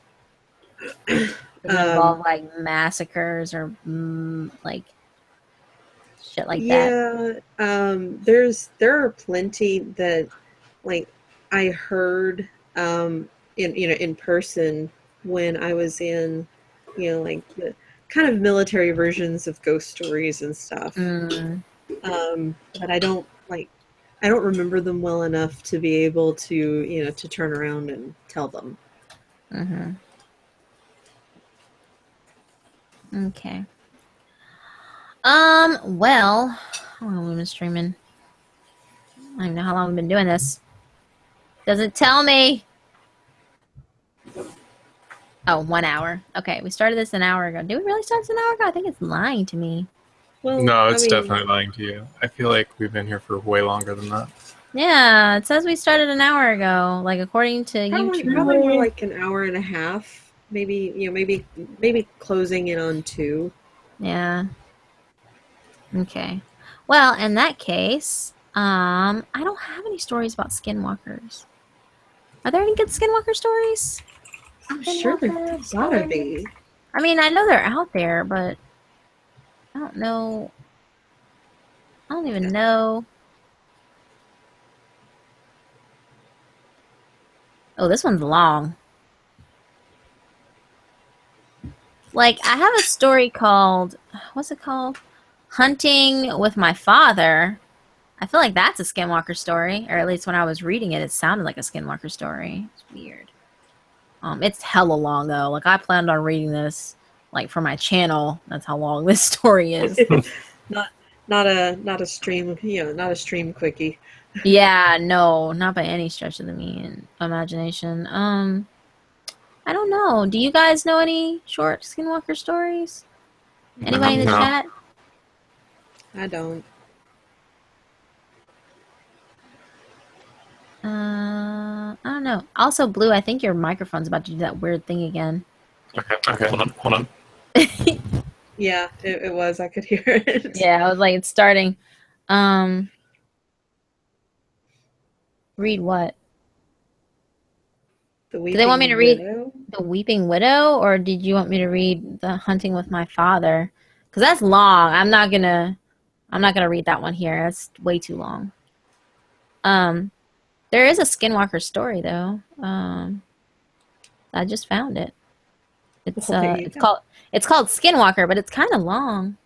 Does it involve like massacres or like shit like that? Yeah, there are plenty that like I heard in person when I was in like the kind of military versions of ghost stories and stuff. But I don't remember them well enough to be able to to turn around and tell them. Mm-hmm. Okay. Well, how long have we been streaming? I don't even know how long we've been doing this. Doesn't tell me. Oh, 1 hour. Okay, we started this an hour ago. Did we really start this an hour ago? I think it's lying to me. Well, No, it's definitely lying to you. I feel like we've been here for way longer than that. Yeah, it says we started an hour ago, like according to YouTube. Probably more like an hour and a half. Maybe maybe closing in on 2. Yeah. Okay. Well, in that case, I don't have any stories about skinwalkers. Are there any good skinwalker stories? I'm sure there's gotta be. I mean, I know they're out there, but I don't know. I don't even know. Oh, this one's long. Like, I have a story called, what's it called? Hunting with My Father. I feel like that's a skinwalker story, or at least when I was reading it, it sounded like a skinwalker story. It's weird. It's hella long though. Like I planned on reading this, like for my channel. That's how long this story is. not a stream, not a stream quickie. Yeah, no, not by any stretch of the imagination. I don't know. Do you guys know any short skinwalker stories? Anybody in the chat? I don't. I don't know. Also, Blue, I think your microphone's about to do that weird thing again. Okay, hold on. Yeah, it was. I could hear it. Yeah, I was like, it's starting. Read what? Do they want me to read The Weeping Widow, or did you want me to read The Hunting with My Father? Because that's long. I'm not gonna read that one here. That's way too long. There is a Skinwalker story though. I just found it. It's called Skinwalker, but it's kind of long.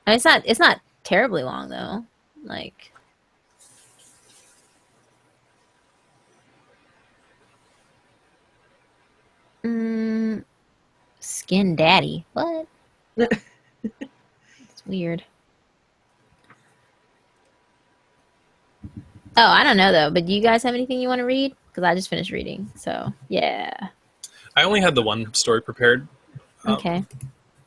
I mean, it's not terribly long though. Like, Skin Daddy. What? It's weird. Oh, I don't know though. But do you guys have anything you want to read? Because I just finished reading. So yeah. I only had the one story prepared. Okay.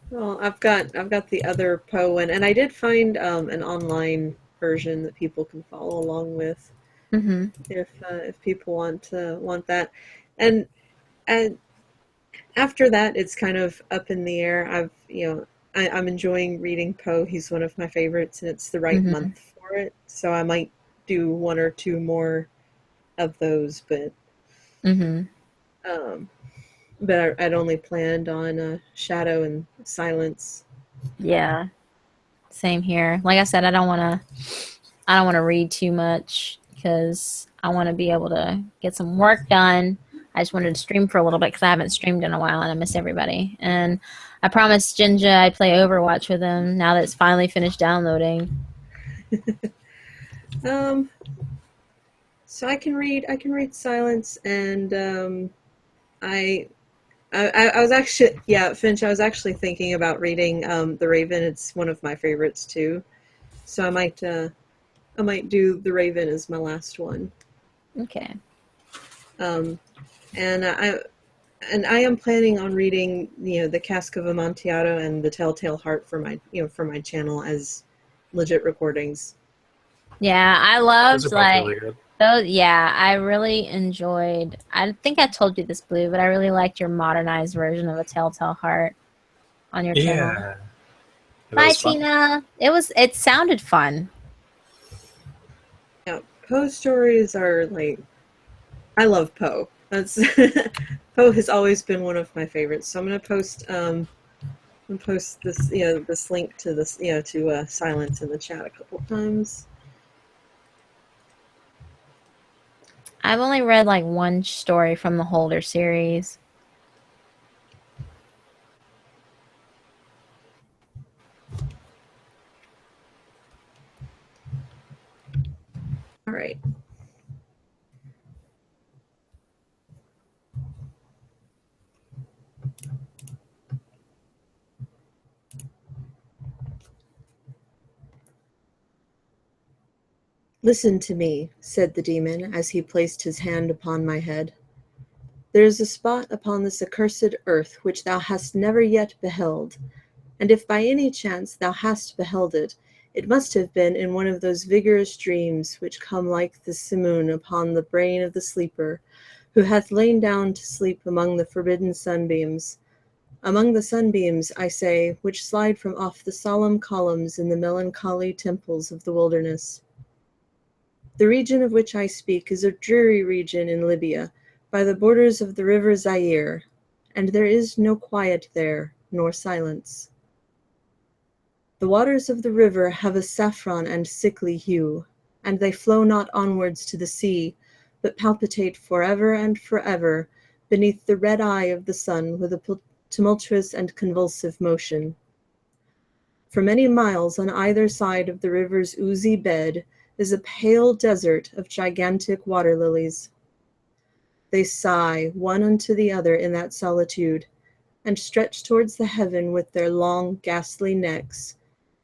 Well, I've got the other Poe one, and I did find an online version that people can follow along with. Mm-hmm. If people want that, and after that, it's kind of up in the air. I'm enjoying reading Poe. He's one of my favorites, and it's the right month for it. So I might do 1 or 2 more of those, but but I'd only planned on Shadow and Silence. Yeah. Same here. Like I said, I don't want to read too much because I want to be able to get some work done. I just wanted to stream for a little bit because I haven't streamed in a while and I miss everybody. And I promised Jinja I'd play Overwatch with him now that it's finally finished downloading. So I can read Silence, and I was actually, Finch, I was actually thinking about reading The Raven. It's one of my favorites too. So I might do The Raven as my last one. Okay. And I am planning on reading, The Cask of Amontillado and The Telltale Heart for my channel as legit recordings. Yeah, I loved really good. those. Yeah, I really enjoyed. I think I told you this, Blue, but I really liked your modernized version of A Telltale Heart on your channel. Yeah. Bye, Tina. It sounded fun. Yeah, Poe stories are like, I love Poe. That's Poe has always been one of my favorites. So I'm gonna post this this link to this to Silence in the chat a couple times. I've only read like one story from the Holder series. All right. "Listen to me," said the demon, as he placed his hand upon my head. "There is a spot upon this accursed earth which thou hast never yet beheld, and if by any chance thou hast beheld it, It must have been in one of those vigorous dreams which come like the simoon upon the brain of the sleeper, who hath lain down to sleep among the forbidden sunbeams. Among the sunbeams, I say, which slide from off the solemn columns in the melancholy temples of the wilderness. The region of which I speak is a dreary region in Libya, by the borders of the river Zaire, and there is no quiet there, nor silence. The waters of the river have a saffron and sickly hue, and they flow not onwards to the sea, but palpitate forever and forever beneath the red eye of the sun with a tumultuous and convulsive motion. For many miles on either side of the river's oozy bed is a pale desert of gigantic water lilies. They sigh one unto the other in that solitude, and stretch towards the heaven with their long ghastly necks,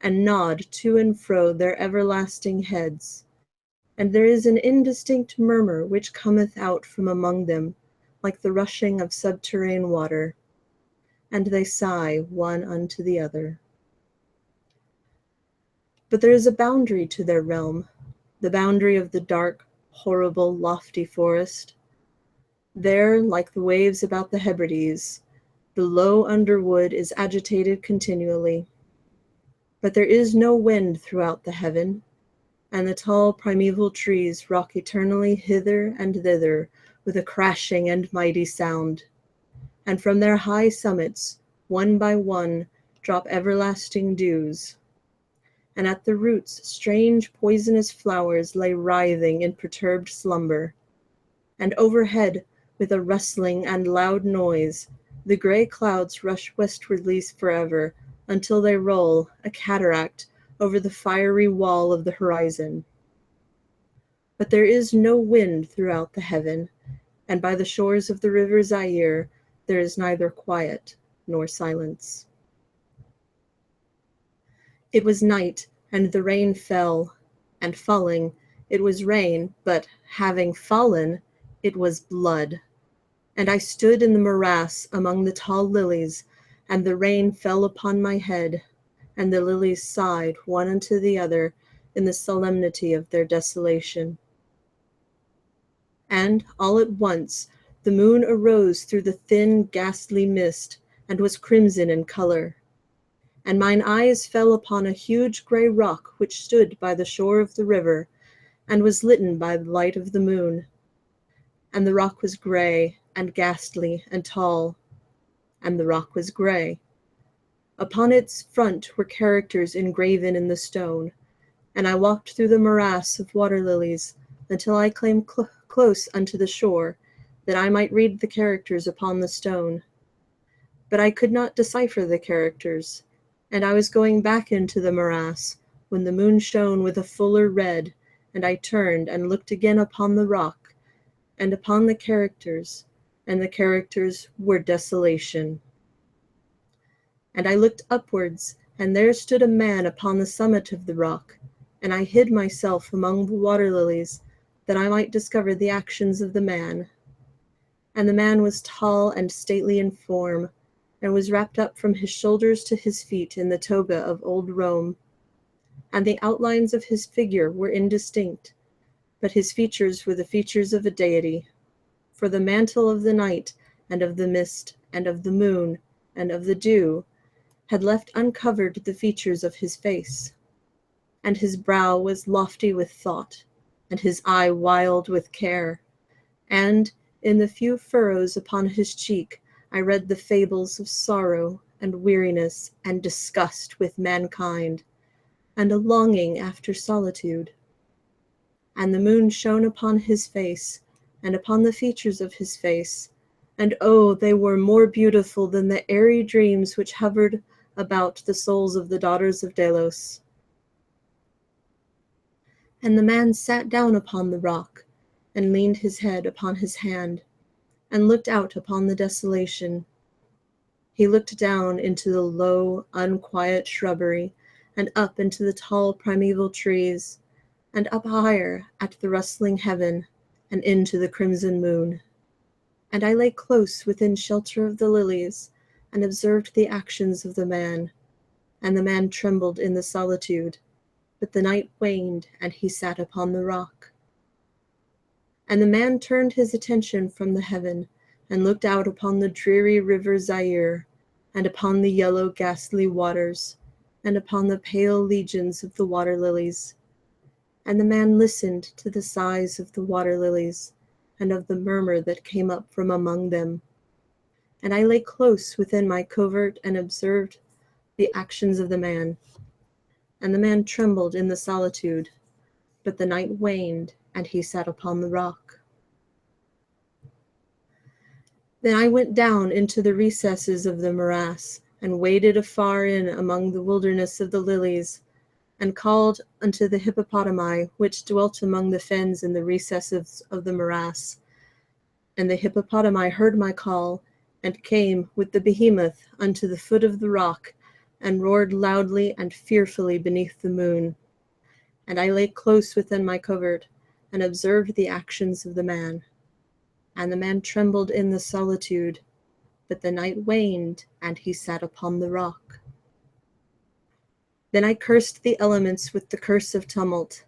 and nod to and fro their everlasting heads, and there is an indistinct murmur which cometh out from among them, like the rushing of subterranean water, and they sigh one unto the other. But there is a boundary to their realm, the boundary of the dark, horrible, lofty forest. There, like the waves about the Hebrides, the low underwood is agitated continually. But there is no wind throughout the heaven, and the tall primeval trees rock eternally hither and thither with a crashing and mighty sound, and from their high summits, one by one, drop everlasting dews, and at the roots strange poisonous flowers lay writhing in perturbed slumber, and overhead, with a rustling and loud noise, the gray clouds rush westwardly forever, until they roll, a cataract, over the fiery wall of the horizon. But there is no wind throughout the heaven, and by the shores of the river Zaire there is neither quiet nor silence. It was night, and the rain fell, and falling, it was rain, but having fallen, it was blood. And I stood in the morass among the tall lilies, and the rain fell upon my head, and the lilies sighed one unto the other in the solemnity of their desolation. And all at once the moon arose through the thin, ghastly mist, and was crimson in color. And mine eyes fell upon a huge gray rock which stood by the shore of the river, and was litten by the light of the moon. And the rock was gray, and ghastly, and tall, and the rock was gray. Upon its front were characters engraven in the stone, and I walked through the morass of water lilies until I came close unto the shore, that I might read the characters upon the stone. But I could not decipher the characters, and I was going back into the morass, when the moon shone with a fuller red, and I turned and looked again upon the rock, and upon the characters, and the characters were desolation. And I looked upwards, and there stood a man upon the summit of the rock, and I hid myself among the water lilies, that I might discover the actions of the man. And the man was tall and stately in form, and was wrapped up from his shoulders to his feet in the toga of old Rome. And the outlines of his figure were indistinct, but his features were the features of a deity. For the mantle of the night, and of the mist, and of the moon, and of the dew, had left uncovered the features of his face. And his brow was lofty with thought, and his eye wild with care, and in the few furrows upon his cheek I read the fables of sorrow and weariness and disgust with mankind, and a longing after solitude. And the moon shone upon his face, and upon the features of his face, and oh, they were more beautiful than the airy dreams which hovered about the souls of the daughters of Delos. And the man sat down upon the rock, and leaned his head upon his hand, and looked out upon the desolation. He looked down into the low, unquiet shrubbery, and up into the tall primeval trees, and up higher at the rustling heaven, and into the crimson moon. And I lay close within shelter of the lilies, and observed the actions of the man, and the man trembled in the solitude, but the night waned, and he sat upon the rock. And the man turned his attention from the heaven, and looked out upon the dreary river Zaire, and upon the yellow ghastly waters, and upon the pale legions of the water lilies. And the man listened to the sighs of the water lilies, and of the murmur that came up from among them. And I lay close within my covert, and observed the actions of the man. And the man trembled in the solitude, but the night waned, and he sat upon the rock. Then I went down into the recesses of the morass, and waded afar in among the wilderness of the lilies, and called unto the hippopotami which dwelt among the fens in the recesses of the morass. And the hippopotami heard my call, and came with the behemoth unto the foot of the rock, and roared loudly and fearfully beneath the moon. And I lay close within my covert, and observed the actions of the man. And the man trembled in the solitude, but the night waned, and he sat upon the rock. Then I cursed the elements with the curse of tumult,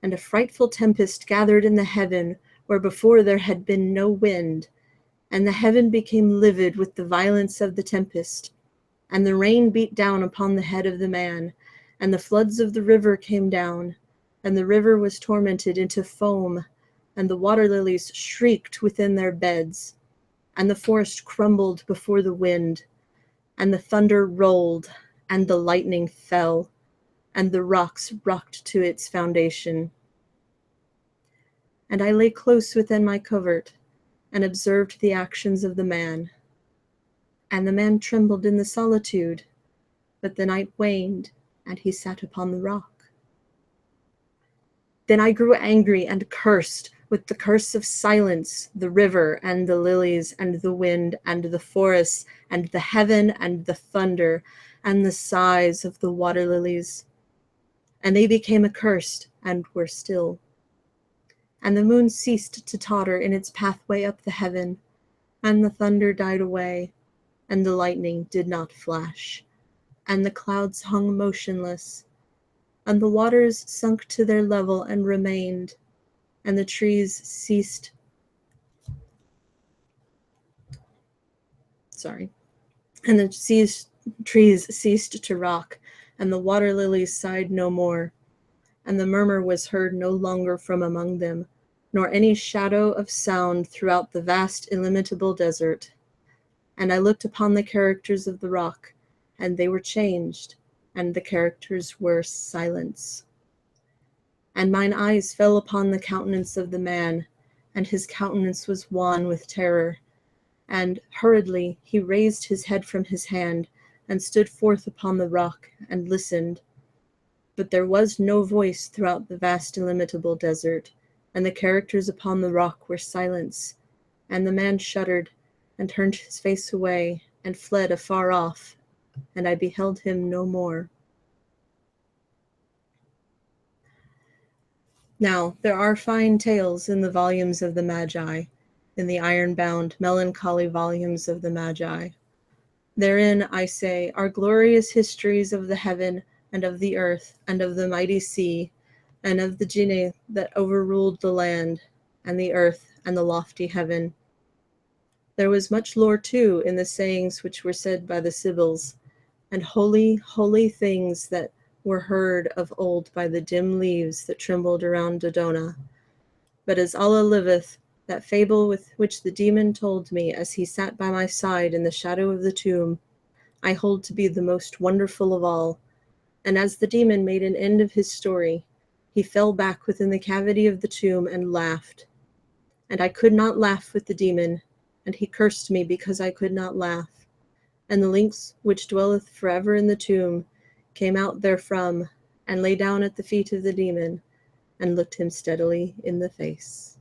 and a frightful tempest gathered in the heaven, where before there had been no wind, and the heaven became livid with the violence of the tempest, and the rain beat down upon the head of the man, and the floods of the river came down, and the river was tormented into foam, and the water lilies shrieked within their beds, and the forest crumbled before the wind, and the thunder rolled, and the lightning fell, and the rocks rocked to its foundation. And I lay close within my covert, and observed the actions of the man. And the man trembled in the solitude, but the night waned, and he sat upon the rock. Then I grew angry and cursed with the curse of silence the river and the lilies and the wind and the forests and the heaven and the thunder and the sighs of the water lilies. And they became accursed and were still. And the moon ceased to totter in its pathway up the heaven, and the thunder died away, and the lightning did not flash, and the clouds hung motionless, and the waters sunk to their level and remained, and the trees ceased. And the trees ceased to rock, and the water lilies sighed no more, and the murmur was heard no longer from among them, nor any shadow of sound throughout the vast illimitable desert. And I looked upon the characters of the rock, and they were changed, and the characters were silence. And mine eyes fell upon the countenance of the man, and his countenance was wan with terror. And hurriedly he raised his head from his hand, and stood forth upon the rock, and listened. But there was no voice throughout the vast illimitable desert, and the characters upon the rock were silence. And the man shuddered, and turned his face away, and fled afar off, and I beheld him no more. Now, there are fine tales in the volumes of the Magi, in the iron-bound, melancholy volumes of the Magi. Therein, I say, are glorious histories of the heaven and of the earth and of the mighty sea, and of the genii that overruled the land and the earth and the lofty heaven. There was much lore, too, in the sayings which were said by the Sibyls, and holy, holy things that were heard of old by the dim leaves that trembled around Dodona. But as Allah liveth, that fable with which the demon told me as he sat by my side in the shadow of the tomb, I hold to be the most wonderful of all. And as the demon made an end of his story, he fell back within the cavity of the tomb and laughed. And I could not laugh with the demon, and he cursed me because I could not laugh. And the lynx which dwelleth forever in the tomb came out therefrom, and lay down at the feet of the demon, and looked him steadily in the face.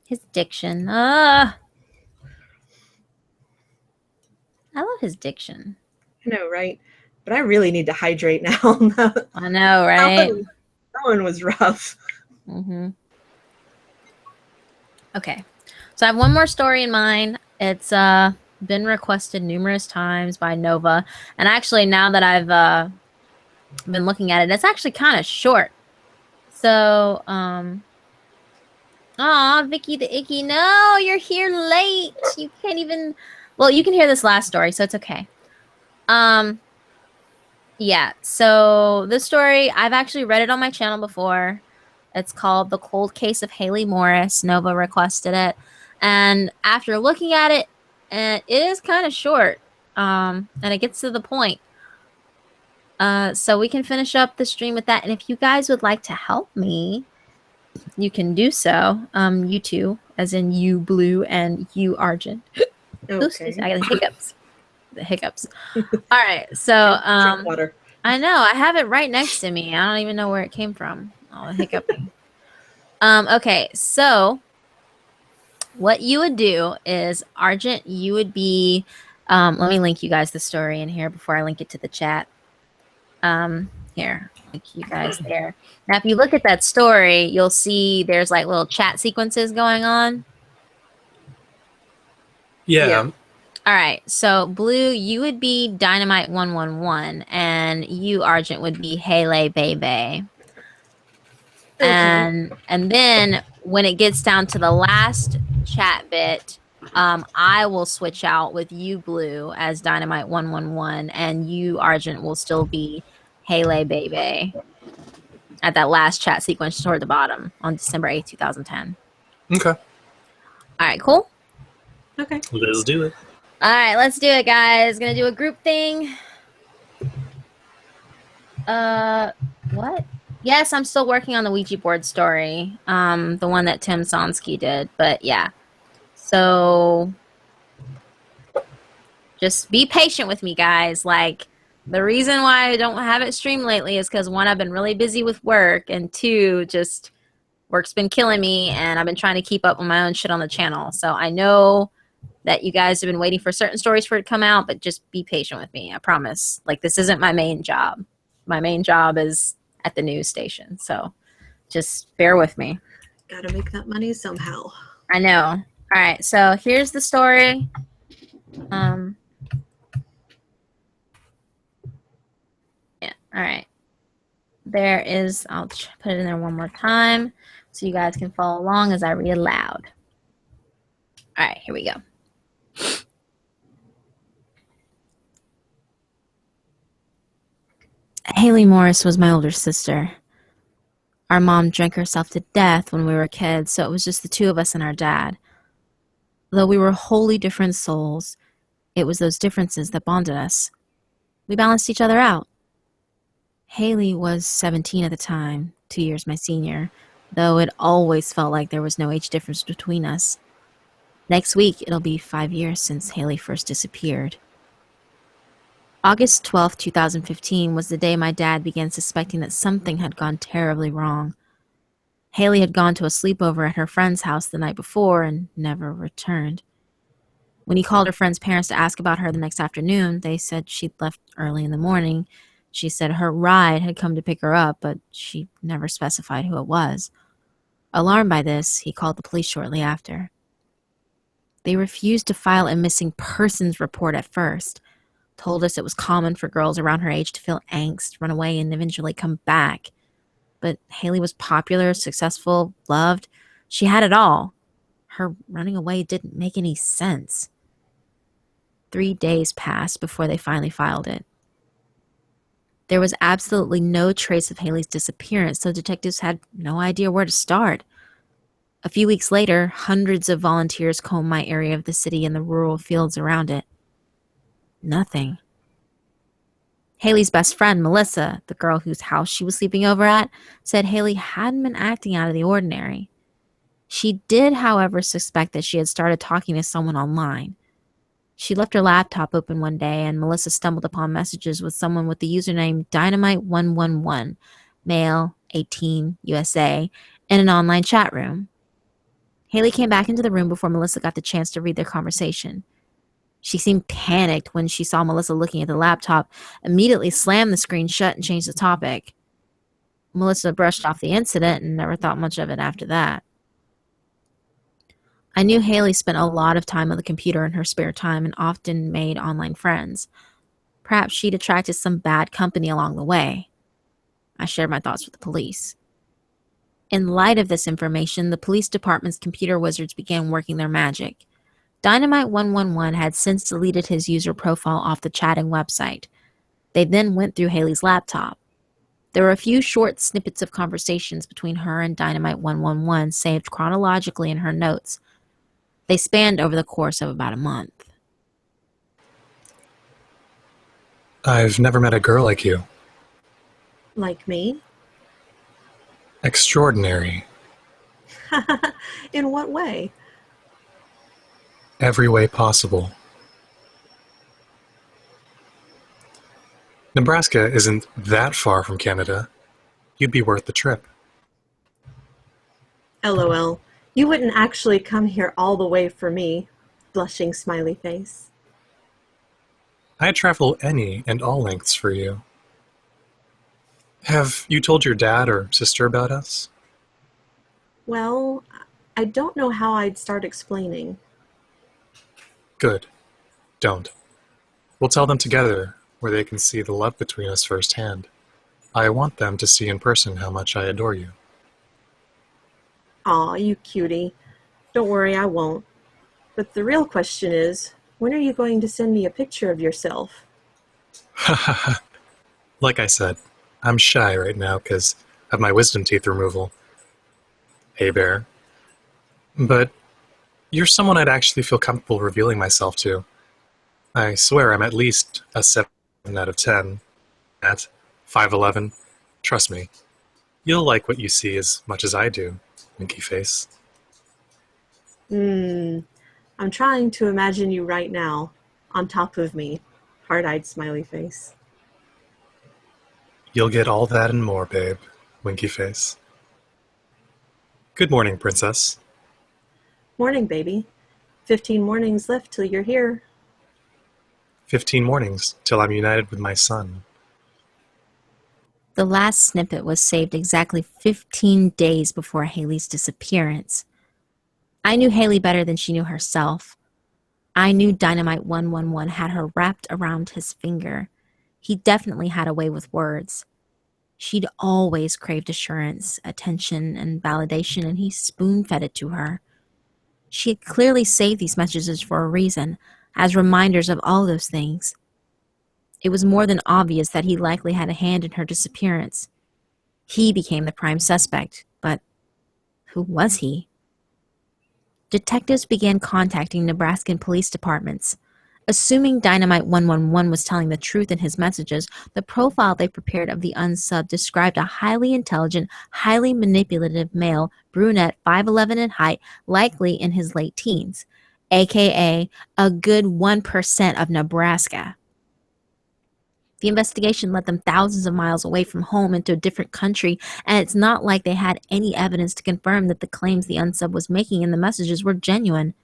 His diction. I love his diction. I know, right? But I really need to hydrate now. I know, right? That one was rough. Mm-hmm. Okay. So I have one more story in mind. It's been requested numerous times by Nova. And actually, now that I've been looking at it, it's actually kind of short. So, aw, Vicky the Icky, no, you're here late. You can't even. Well, you can hear this last story, so it's okay. Yeah. So this story, I've actually read it on my channel before. It's called "The Cold Case of Haley Morris." Nova requested it, and after looking at it, and it is kind of short, and it gets to the point. So we can finish up the stream with that. And if you guys would like to help me, you can do so. You two, as in you, Blue, and you, Argent. Ooh, excuse me, I got the hiccups. The hiccups. All right, so Drink water. I know I have it right next to me. I don't even know where it came from. Oh, the hiccuping. Okay, so what you would do is, Argent, you would be. Let me link you guys the story in here before I link it to the chat. Here, link you guys there. Now, if you look at that story, you'll see there's like little chat sequences going on. Yeah. All right. So, Blue, you would be Dynamite 111, and you, Argent, would be Haley Bebe. Okay. And then when it gets down to the last chat bit, I will switch out with you, Blue, as Dynamite 111, and you, Argent, will still be Haley Bebe at that last chat sequence toward the bottom on December 8th, 2010. Okay. All right, cool. Okay. Let's do it. All right, let's do it, guys. Gonna do a group thing. What? Yes, I'm still working on the Ouija board story. The one that Tim Sonsky did, but yeah. So just be patient with me, guys. Like, the reason why I don't have it streamed lately is because, one, I've been really busy with work, and two, just work's been killing me, and I've been trying to keep up with my own shit on the channel. So I know that you guys have been waiting for certain stories for it to come out, but just be patient with me. I promise. Like, this isn't my main job. My main job is at the news station. So just bear with me. Gotta make that money somehow. I know. All right. So here's the story. Yeah. All right. There is, I'll put it in there one more time so you guys can follow along as I read aloud. All right. Here we go. Haley Morris was my older sister. Our mom drank herself to death when we were kids, so it was just the two of us and our dad. Though we were wholly different souls, it was those differences that bonded us. We balanced each other out. Haley was 17 at the time, 2 years my senior, though it always felt like there was no age difference between us. Next week, it'll be 5 years since Haley first disappeared. August 12, 2015 was the day my dad began suspecting that something had gone terribly wrong. Haley had gone to a sleepover at her friend's house the night before and never returned. When he called her friend's parents to ask about her the next afternoon, they said she'd left early in the morning. She said her ride had come to pick her up, but she never specified who it was. Alarmed by this, he called the police shortly after. They refused to file a missing persons report at first, told us it was common for girls around her age to feel angst, run away, and eventually come back. But Haley was popular, successful, loved. She had it all. Her running away didn't make any sense. 3 days passed before they finally filed it. There was absolutely no trace of Haley's disappearance, so detectives had no idea where to start. A few weeks later, hundreds of volunteers combed my area of the city and the rural fields around it. Nothing. Haley's best friend, Melissa, the girl whose house she was sleeping over at, said Haley hadn't been acting out of the ordinary. She did, however, suspect that she had started talking to someone online. She left her laptop open one day, and Melissa stumbled upon messages with someone with the username Dynamite111, male, 18, USA, in an online chat room. Haley came back into the room before Melissa got the chance to read their conversation. She seemed panicked when she saw Melissa looking at the laptop, immediately slammed the screen shut and changed the topic. Melissa brushed off the incident and never thought much of it after that. I knew Haley spent a lot of time on the computer in her spare time and often made online friends. Perhaps she'd attracted some bad company along the way. I shared my thoughts with the police. In light of this information, the police department's computer wizards began working their magic. Dynamite 111 had since deleted his user profile off the chatting website. They then went through Haley's laptop. There were a few short snippets of conversations between her and Dynamite 111 saved chronologically in her notes. They spanned over the course of about a month. I've never met a girl like you. Like me? Extraordinary. In what way? Every way possible. Nebraska isn't that far from Canada. You'd be worth the trip. LOL. You wouldn't actually come here all the way for me. Blushing smiley face. I'd travel any and all lengths for you. Have you told your dad or sister about us? Well, I don't know how I'd start explaining. Good. Don't. We'll tell them together, where they can see the love between us firsthand. I want them to see in person how much I adore you. Aw, you cutie. Don't worry, I won't. But the real question is, when are you going to send me a picture of yourself? Like I said, I'm shy right now because of my wisdom teeth removal. Hey, Bear. But you're someone I'd actually feel comfortable revealing myself to. I swear I'm at least a 7 out of 10. At 5'11", trust me, you'll like what you see as much as I do, winky face. I'm trying to imagine you right now, on top of me, hard-eyed smiley face. You'll get all that and more, babe, winky face. Good morning, princess. Morning, baby. 15 mornings left till you're here. 15 mornings till I'm united with my son. The last snippet was saved exactly 15 days before Haley's disappearance. I knew Haley better than she knew herself. I knew Dynamite 111 had her wrapped around his finger. He definitely had a way with words. She'd always craved assurance, attention, and validation, and he spoon-fed it to her. She had clearly saved these messages for a reason, as reminders of all those things. It was more than obvious that he likely had a hand in her disappearance. He became the prime suspect, but who was he? Detectives began contacting Nebraskan police departments. Assuming Dynamite 111 was telling the truth in his messages, the profile they prepared of the unsub described a highly intelligent, highly manipulative male, brunette, 5'11" in height, likely in his late teens, aka a good 1% of Nebraska. The investigation led them thousands of miles away from home into a different country, and it's not like they had any evidence to confirm that the claims the unsub was making in the messages were genuine.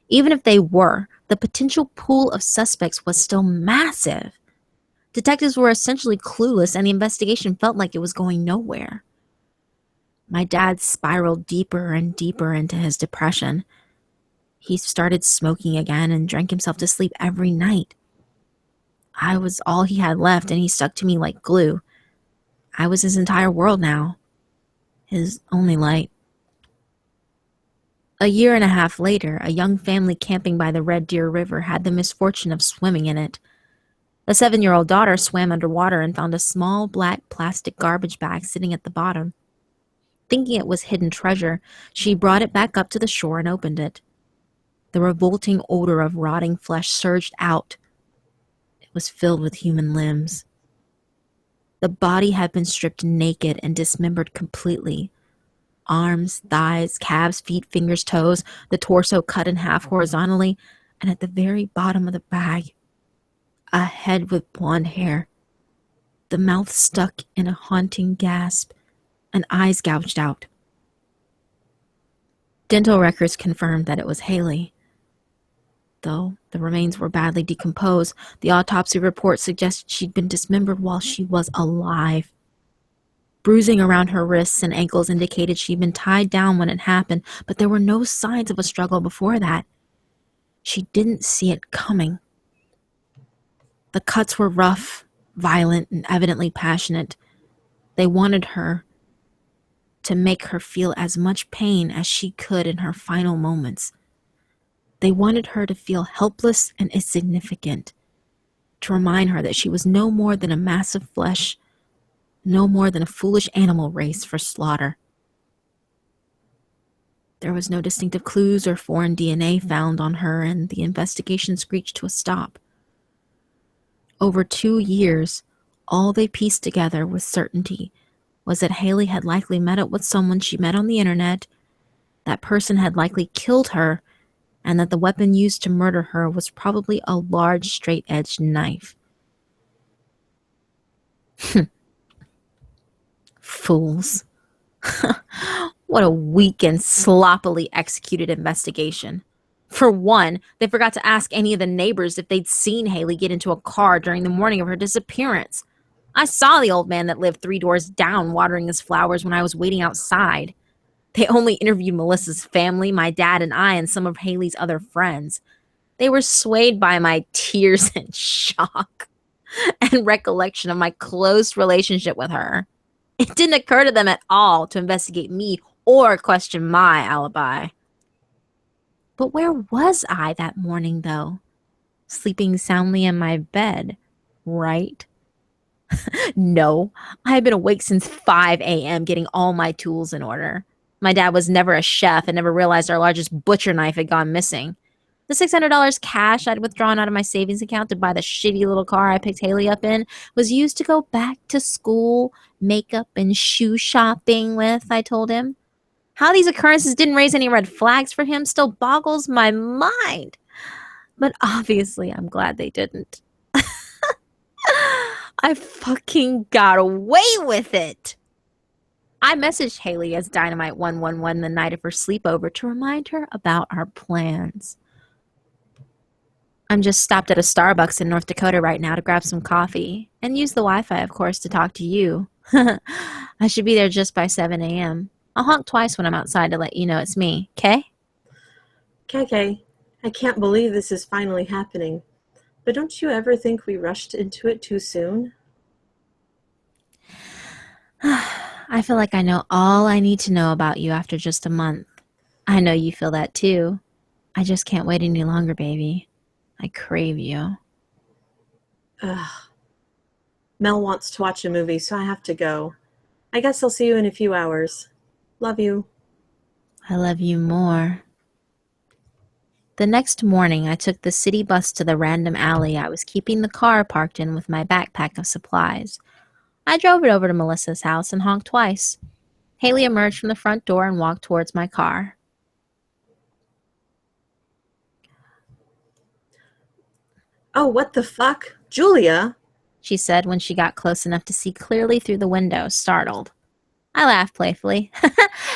Even if they were, the potential pool of suspects was still massive. Detectives were essentially clueless, and the investigation felt like it was going nowhere. My dad spiraled deeper and deeper into his depression. He started smoking again and drank himself to sleep every night. I was all he had left, and he stuck to me like glue. I was his entire world now. His only light. A year and a half later, a young family camping by the Red Deer River had the misfortune of swimming in it. The 7-year-old daughter swam underwater and found a small black plastic garbage bag sitting at the bottom. Thinking it was hidden treasure, she brought it back up to the shore and opened it. The revolting odor of rotting flesh surged out. It was filled with human limbs. The body had been stripped naked and dismembered completely. Arms, thighs, calves, feet, fingers, toes, the torso cut in half horizontally, and at the very bottom of the bag, a head with blonde hair, the mouth stuck in a haunting gasp, and eyes gouged out. Dental records confirmed that it was Haley. Though the remains were badly decomposed, the autopsy report suggested she'd been dismembered while she was alive. Bruising around her wrists and ankles indicated she'd been tied down when it happened, but there were no signs of a struggle before that. She didn't see it coming. The cuts were rough, violent, and evidently passionate. They wanted her to make her feel as much pain as she could in her final moments. They wanted her to feel helpless and insignificant, to remind her that she was no more than a mass of flesh, no more than a foolish animal race for slaughter. There was no distinctive clues or foreign DNA found on her, and the investigation screeched to a stop. Over 2 years, all they pieced together with certainty was that Haley had likely met up with someone she met on the internet, that person had likely killed her, and that the weapon used to murder her was probably a large straight-edged knife. Fools. What a weak and sloppily executed investigation. For one, they forgot to ask any of the neighbors if they'd seen Haley get into a car during the morning of her disappearance. I saw the old man that lived 3 doors down watering his flowers when I was waiting outside. They only interviewed Melissa's family, my dad and I, and some of Haley's other friends. They were swayed by my tears and shock and recollection of my close relationship with her. It didn't occur to them at all to investigate me or question my alibi. But where was I that morning, though? Sleeping soundly in my bed, right? No, I had been awake since 5 a.m. getting all my tools in order. My dad was never a chef and never realized our largest butcher knife had gone missing. The $600 cash I'd withdrawn out of my savings account to buy the shitty little car I picked Haley up in was used to go back to school, makeup, and shoe shopping with, I told him. How these occurrences didn't raise any red flags for him still boggles my mind. But obviously, I'm glad they didn't. I fucking got away with it. I messaged Haley as Dynamite 111 the night of her sleepover to remind her about our plans. I'm just stopped at a Starbucks in North Dakota right now to grab some coffee and use the Wi-Fi, of course, to talk to you. I should be there just by 7 a.m. I'll honk twice when I'm outside to let you know it's me, okay? KK, I can't believe this is finally happening. But don't you ever think we rushed into it too soon? I feel like I know all I need to know about you after just a month. I know you feel that too. I just can't wait any longer, baby. I crave you. Ugh. Mel wants to watch a movie, so I have to go. I guess I'll see you in a few hours. Love you. I love you more. The next morning, I took the city bus to the random alley I was keeping the car parked in with my backpack of supplies. I drove it over to Melissa's house and honked twice. Haley emerged from the front door and walked towards my car. Oh, what the fuck? Julia? She said when she got close enough to see clearly through the window, startled. I laughed playfully.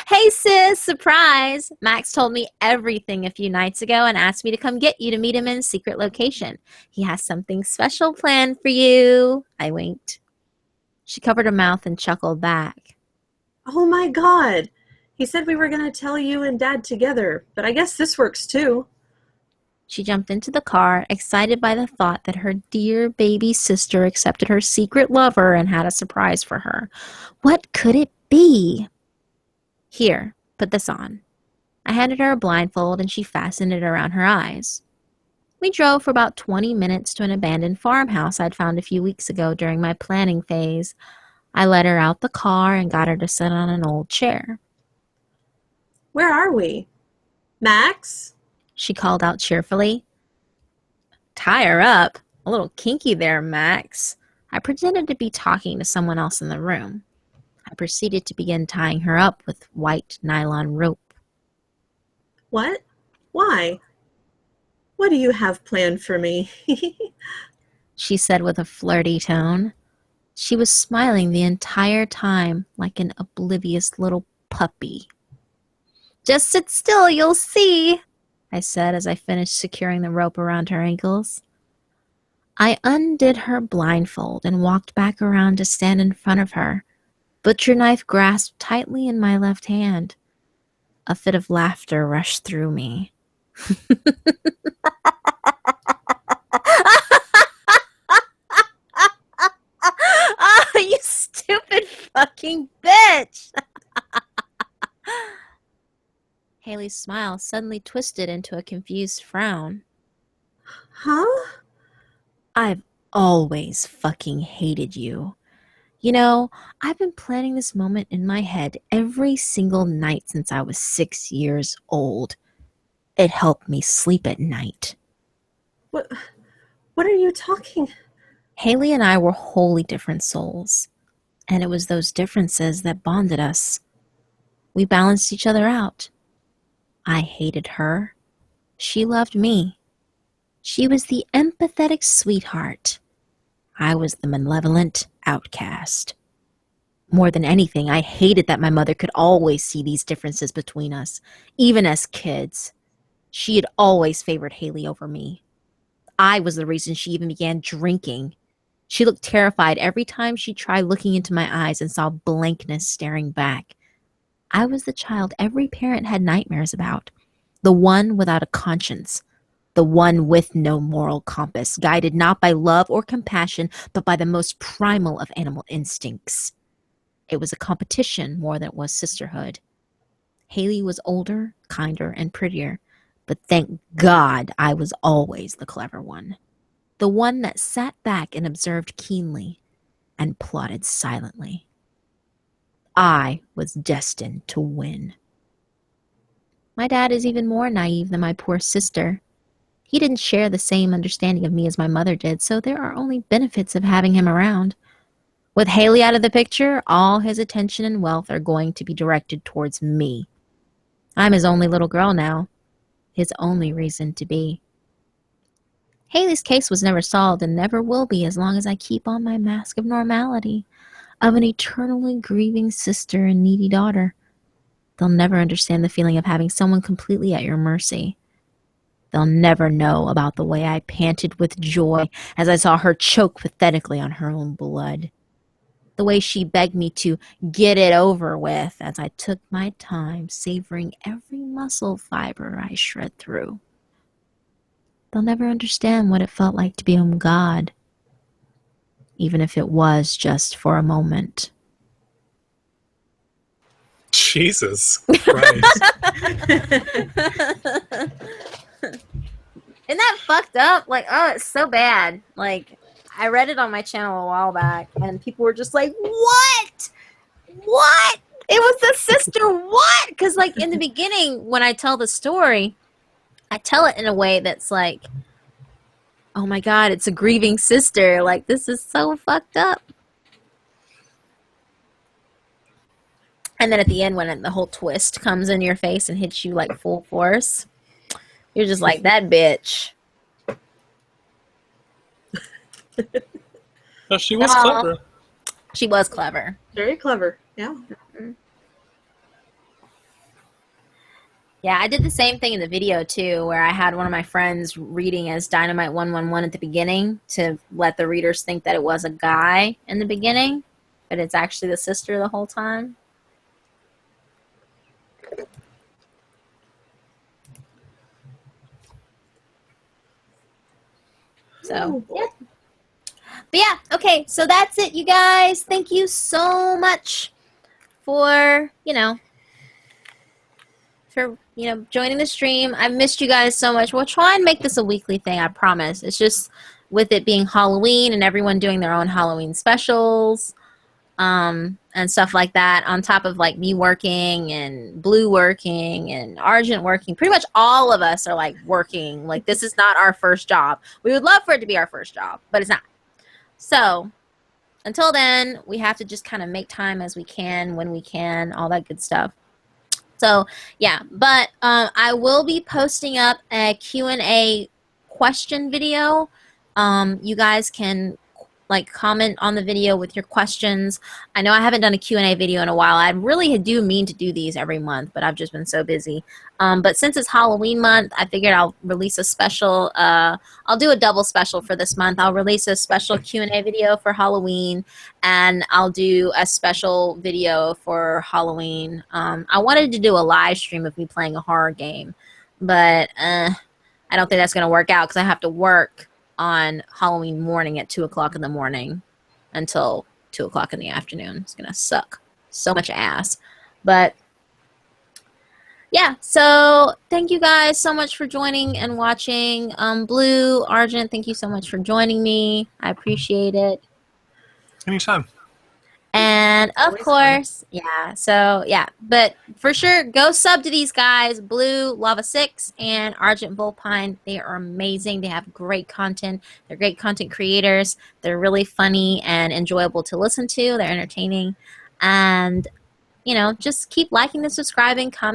Hey sis, surprise! Max told me everything a few nights ago and asked me to come get you to meet him in a secret location. He has something special planned for you. I winked. She covered her mouth and chuckled back. Oh my god! He said we were going to tell you and Dad together, but I guess this works too. She jumped into the car, excited by the thought that her dear baby sister accepted her secret lover and had a surprise for her. What could it be? Here, put this on. I handed her a blindfold and she fastened it around her eyes. We drove for about 20 minutes to an abandoned farmhouse I'd found a few weeks ago during my planning phase. I let her out the car and got her to sit on an old chair. Where are we? Max? She called out cheerfully. Tie her up. A little kinky there, Max. I pretended to be talking to someone else in the room. I proceeded to begin tying her up with white nylon rope. What? Why? What do you have planned for me? She said with a flirty tone. She was smiling the entire time like an oblivious little puppy. Just sit still, you'll see, I said as I finished securing the rope around her ankles. I undid her blindfold and walked back around to stand in front of her, butcher knife grasped tightly in my left hand. A fit of laughter rushed through me. Oh, you stupid fucking bitch! Haley's smile suddenly twisted into a confused frown. Huh? I've always fucking hated you. You know, I've been planning this moment in my head every single night since I was 6 years old. It helped me sleep at night. What are you talking? Haley and I were wholly different souls, and it was those differences that bonded us. We balanced each other out. I hated her. She loved me. She was the empathetic sweetheart. I was the malevolent outcast. More than anything, I hated that my mother could always see these differences between us, even as kids. She had always favored Haley over me. I was the reason she even began drinking. She looked terrified every time she tried looking into my eyes and saw blankness staring back. I was the child every parent had nightmares about, the one without a conscience, the one with no moral compass, guided not by love or compassion, but by the most primal of animal instincts. It was a competition more than it was sisterhood. Haley was older, kinder, and prettier, but thank God I was always the clever one. The one that sat back and observed keenly and plotted silently. I was destined to win. My dad is even more naive than my poor sister. He didn't share the same understanding of me as my mother did, so there are only benefits of having him around. With Haley out of the picture, all his attention and wealth are going to be directed towards me. I'm his only little girl now, his only reason to be. Haley's case was never solved and never will be as long as I keep on my mask of normality, of an eternally grieving sister and needy daughter. They'll never understand the feeling of having someone completely at your mercy. They'll never know about the way I panted with joy as I saw her choke pathetically on her own blood. The way she begged me to get it over with as I took my time savoring every muscle fiber I shred through. They'll never understand what it felt like to be on God, even if it was just for a moment. Jesus Christ. Isn't that fucked up? Like, oh, it's so bad. Like, I read it on my channel a while back, and people were just like, what? What? It was the sister, what? Because, like, in the beginning, when I tell the story, I tell it in a way that's like, oh my God, it's a grieving sister. Like, this is so fucked up. And then at the end, when the whole twist comes in your face and hits you like full force, you're just like, that bitch. No, she was clever. She was clever. Very clever. Yeah. Yeah, I did the same thing in the video too, where I had one of my friends reading as Dynamite 111 at the beginning to let the readers think that it was a guy in the beginning, but it's actually the sister the whole time. So, yeah. But yeah, okay, so that's it, you guys. Thank you so much for, joining the stream. I missed you guys so much. We'll try and make this a weekly thing, I promise. It's just with it being Halloween and everyone doing their own Halloween specials, and stuff like that, on top of like me working and Blue working and Argent working. Pretty much all of us are like working. Like, this is not our first job. We would love for it to be our first job, but it's not. So until then, we have to just kind of make time as we can, when we can, all that good stuff. So yeah, but I will be posting up a Q&A question video. You guys can like comment on the video with your questions. I know I haven't done a Q&A video in a while. I really do mean to do these every month, but I've just been so busy. But since it's Halloween month, I figured I'll release a special, I'll do a double special for this month. I'll release a special Q&A video for Halloween, and I'll do a special video for Halloween. I wanted to do a live stream of me playing a horror game, but I don't think that's going to work out because I have to work on Halloween morning at 2 o'clock in the morning until 2 o'clock in the afternoon. It's gonna suck so much ass. But yeah, so thank you guys so much for joining and watching. Blue, Argent, thank you so much for joining me. I appreciate it. Anytime. And of Always course, yeah, so yeah, but for sure, go sub to these guys, Blue, Lava 6, and Argent Bullpine. They are amazing. They have great content. They're great content creators. They're really funny and enjoyable to listen to. They're entertaining. And, you know, just keep liking and subscribing, commenting.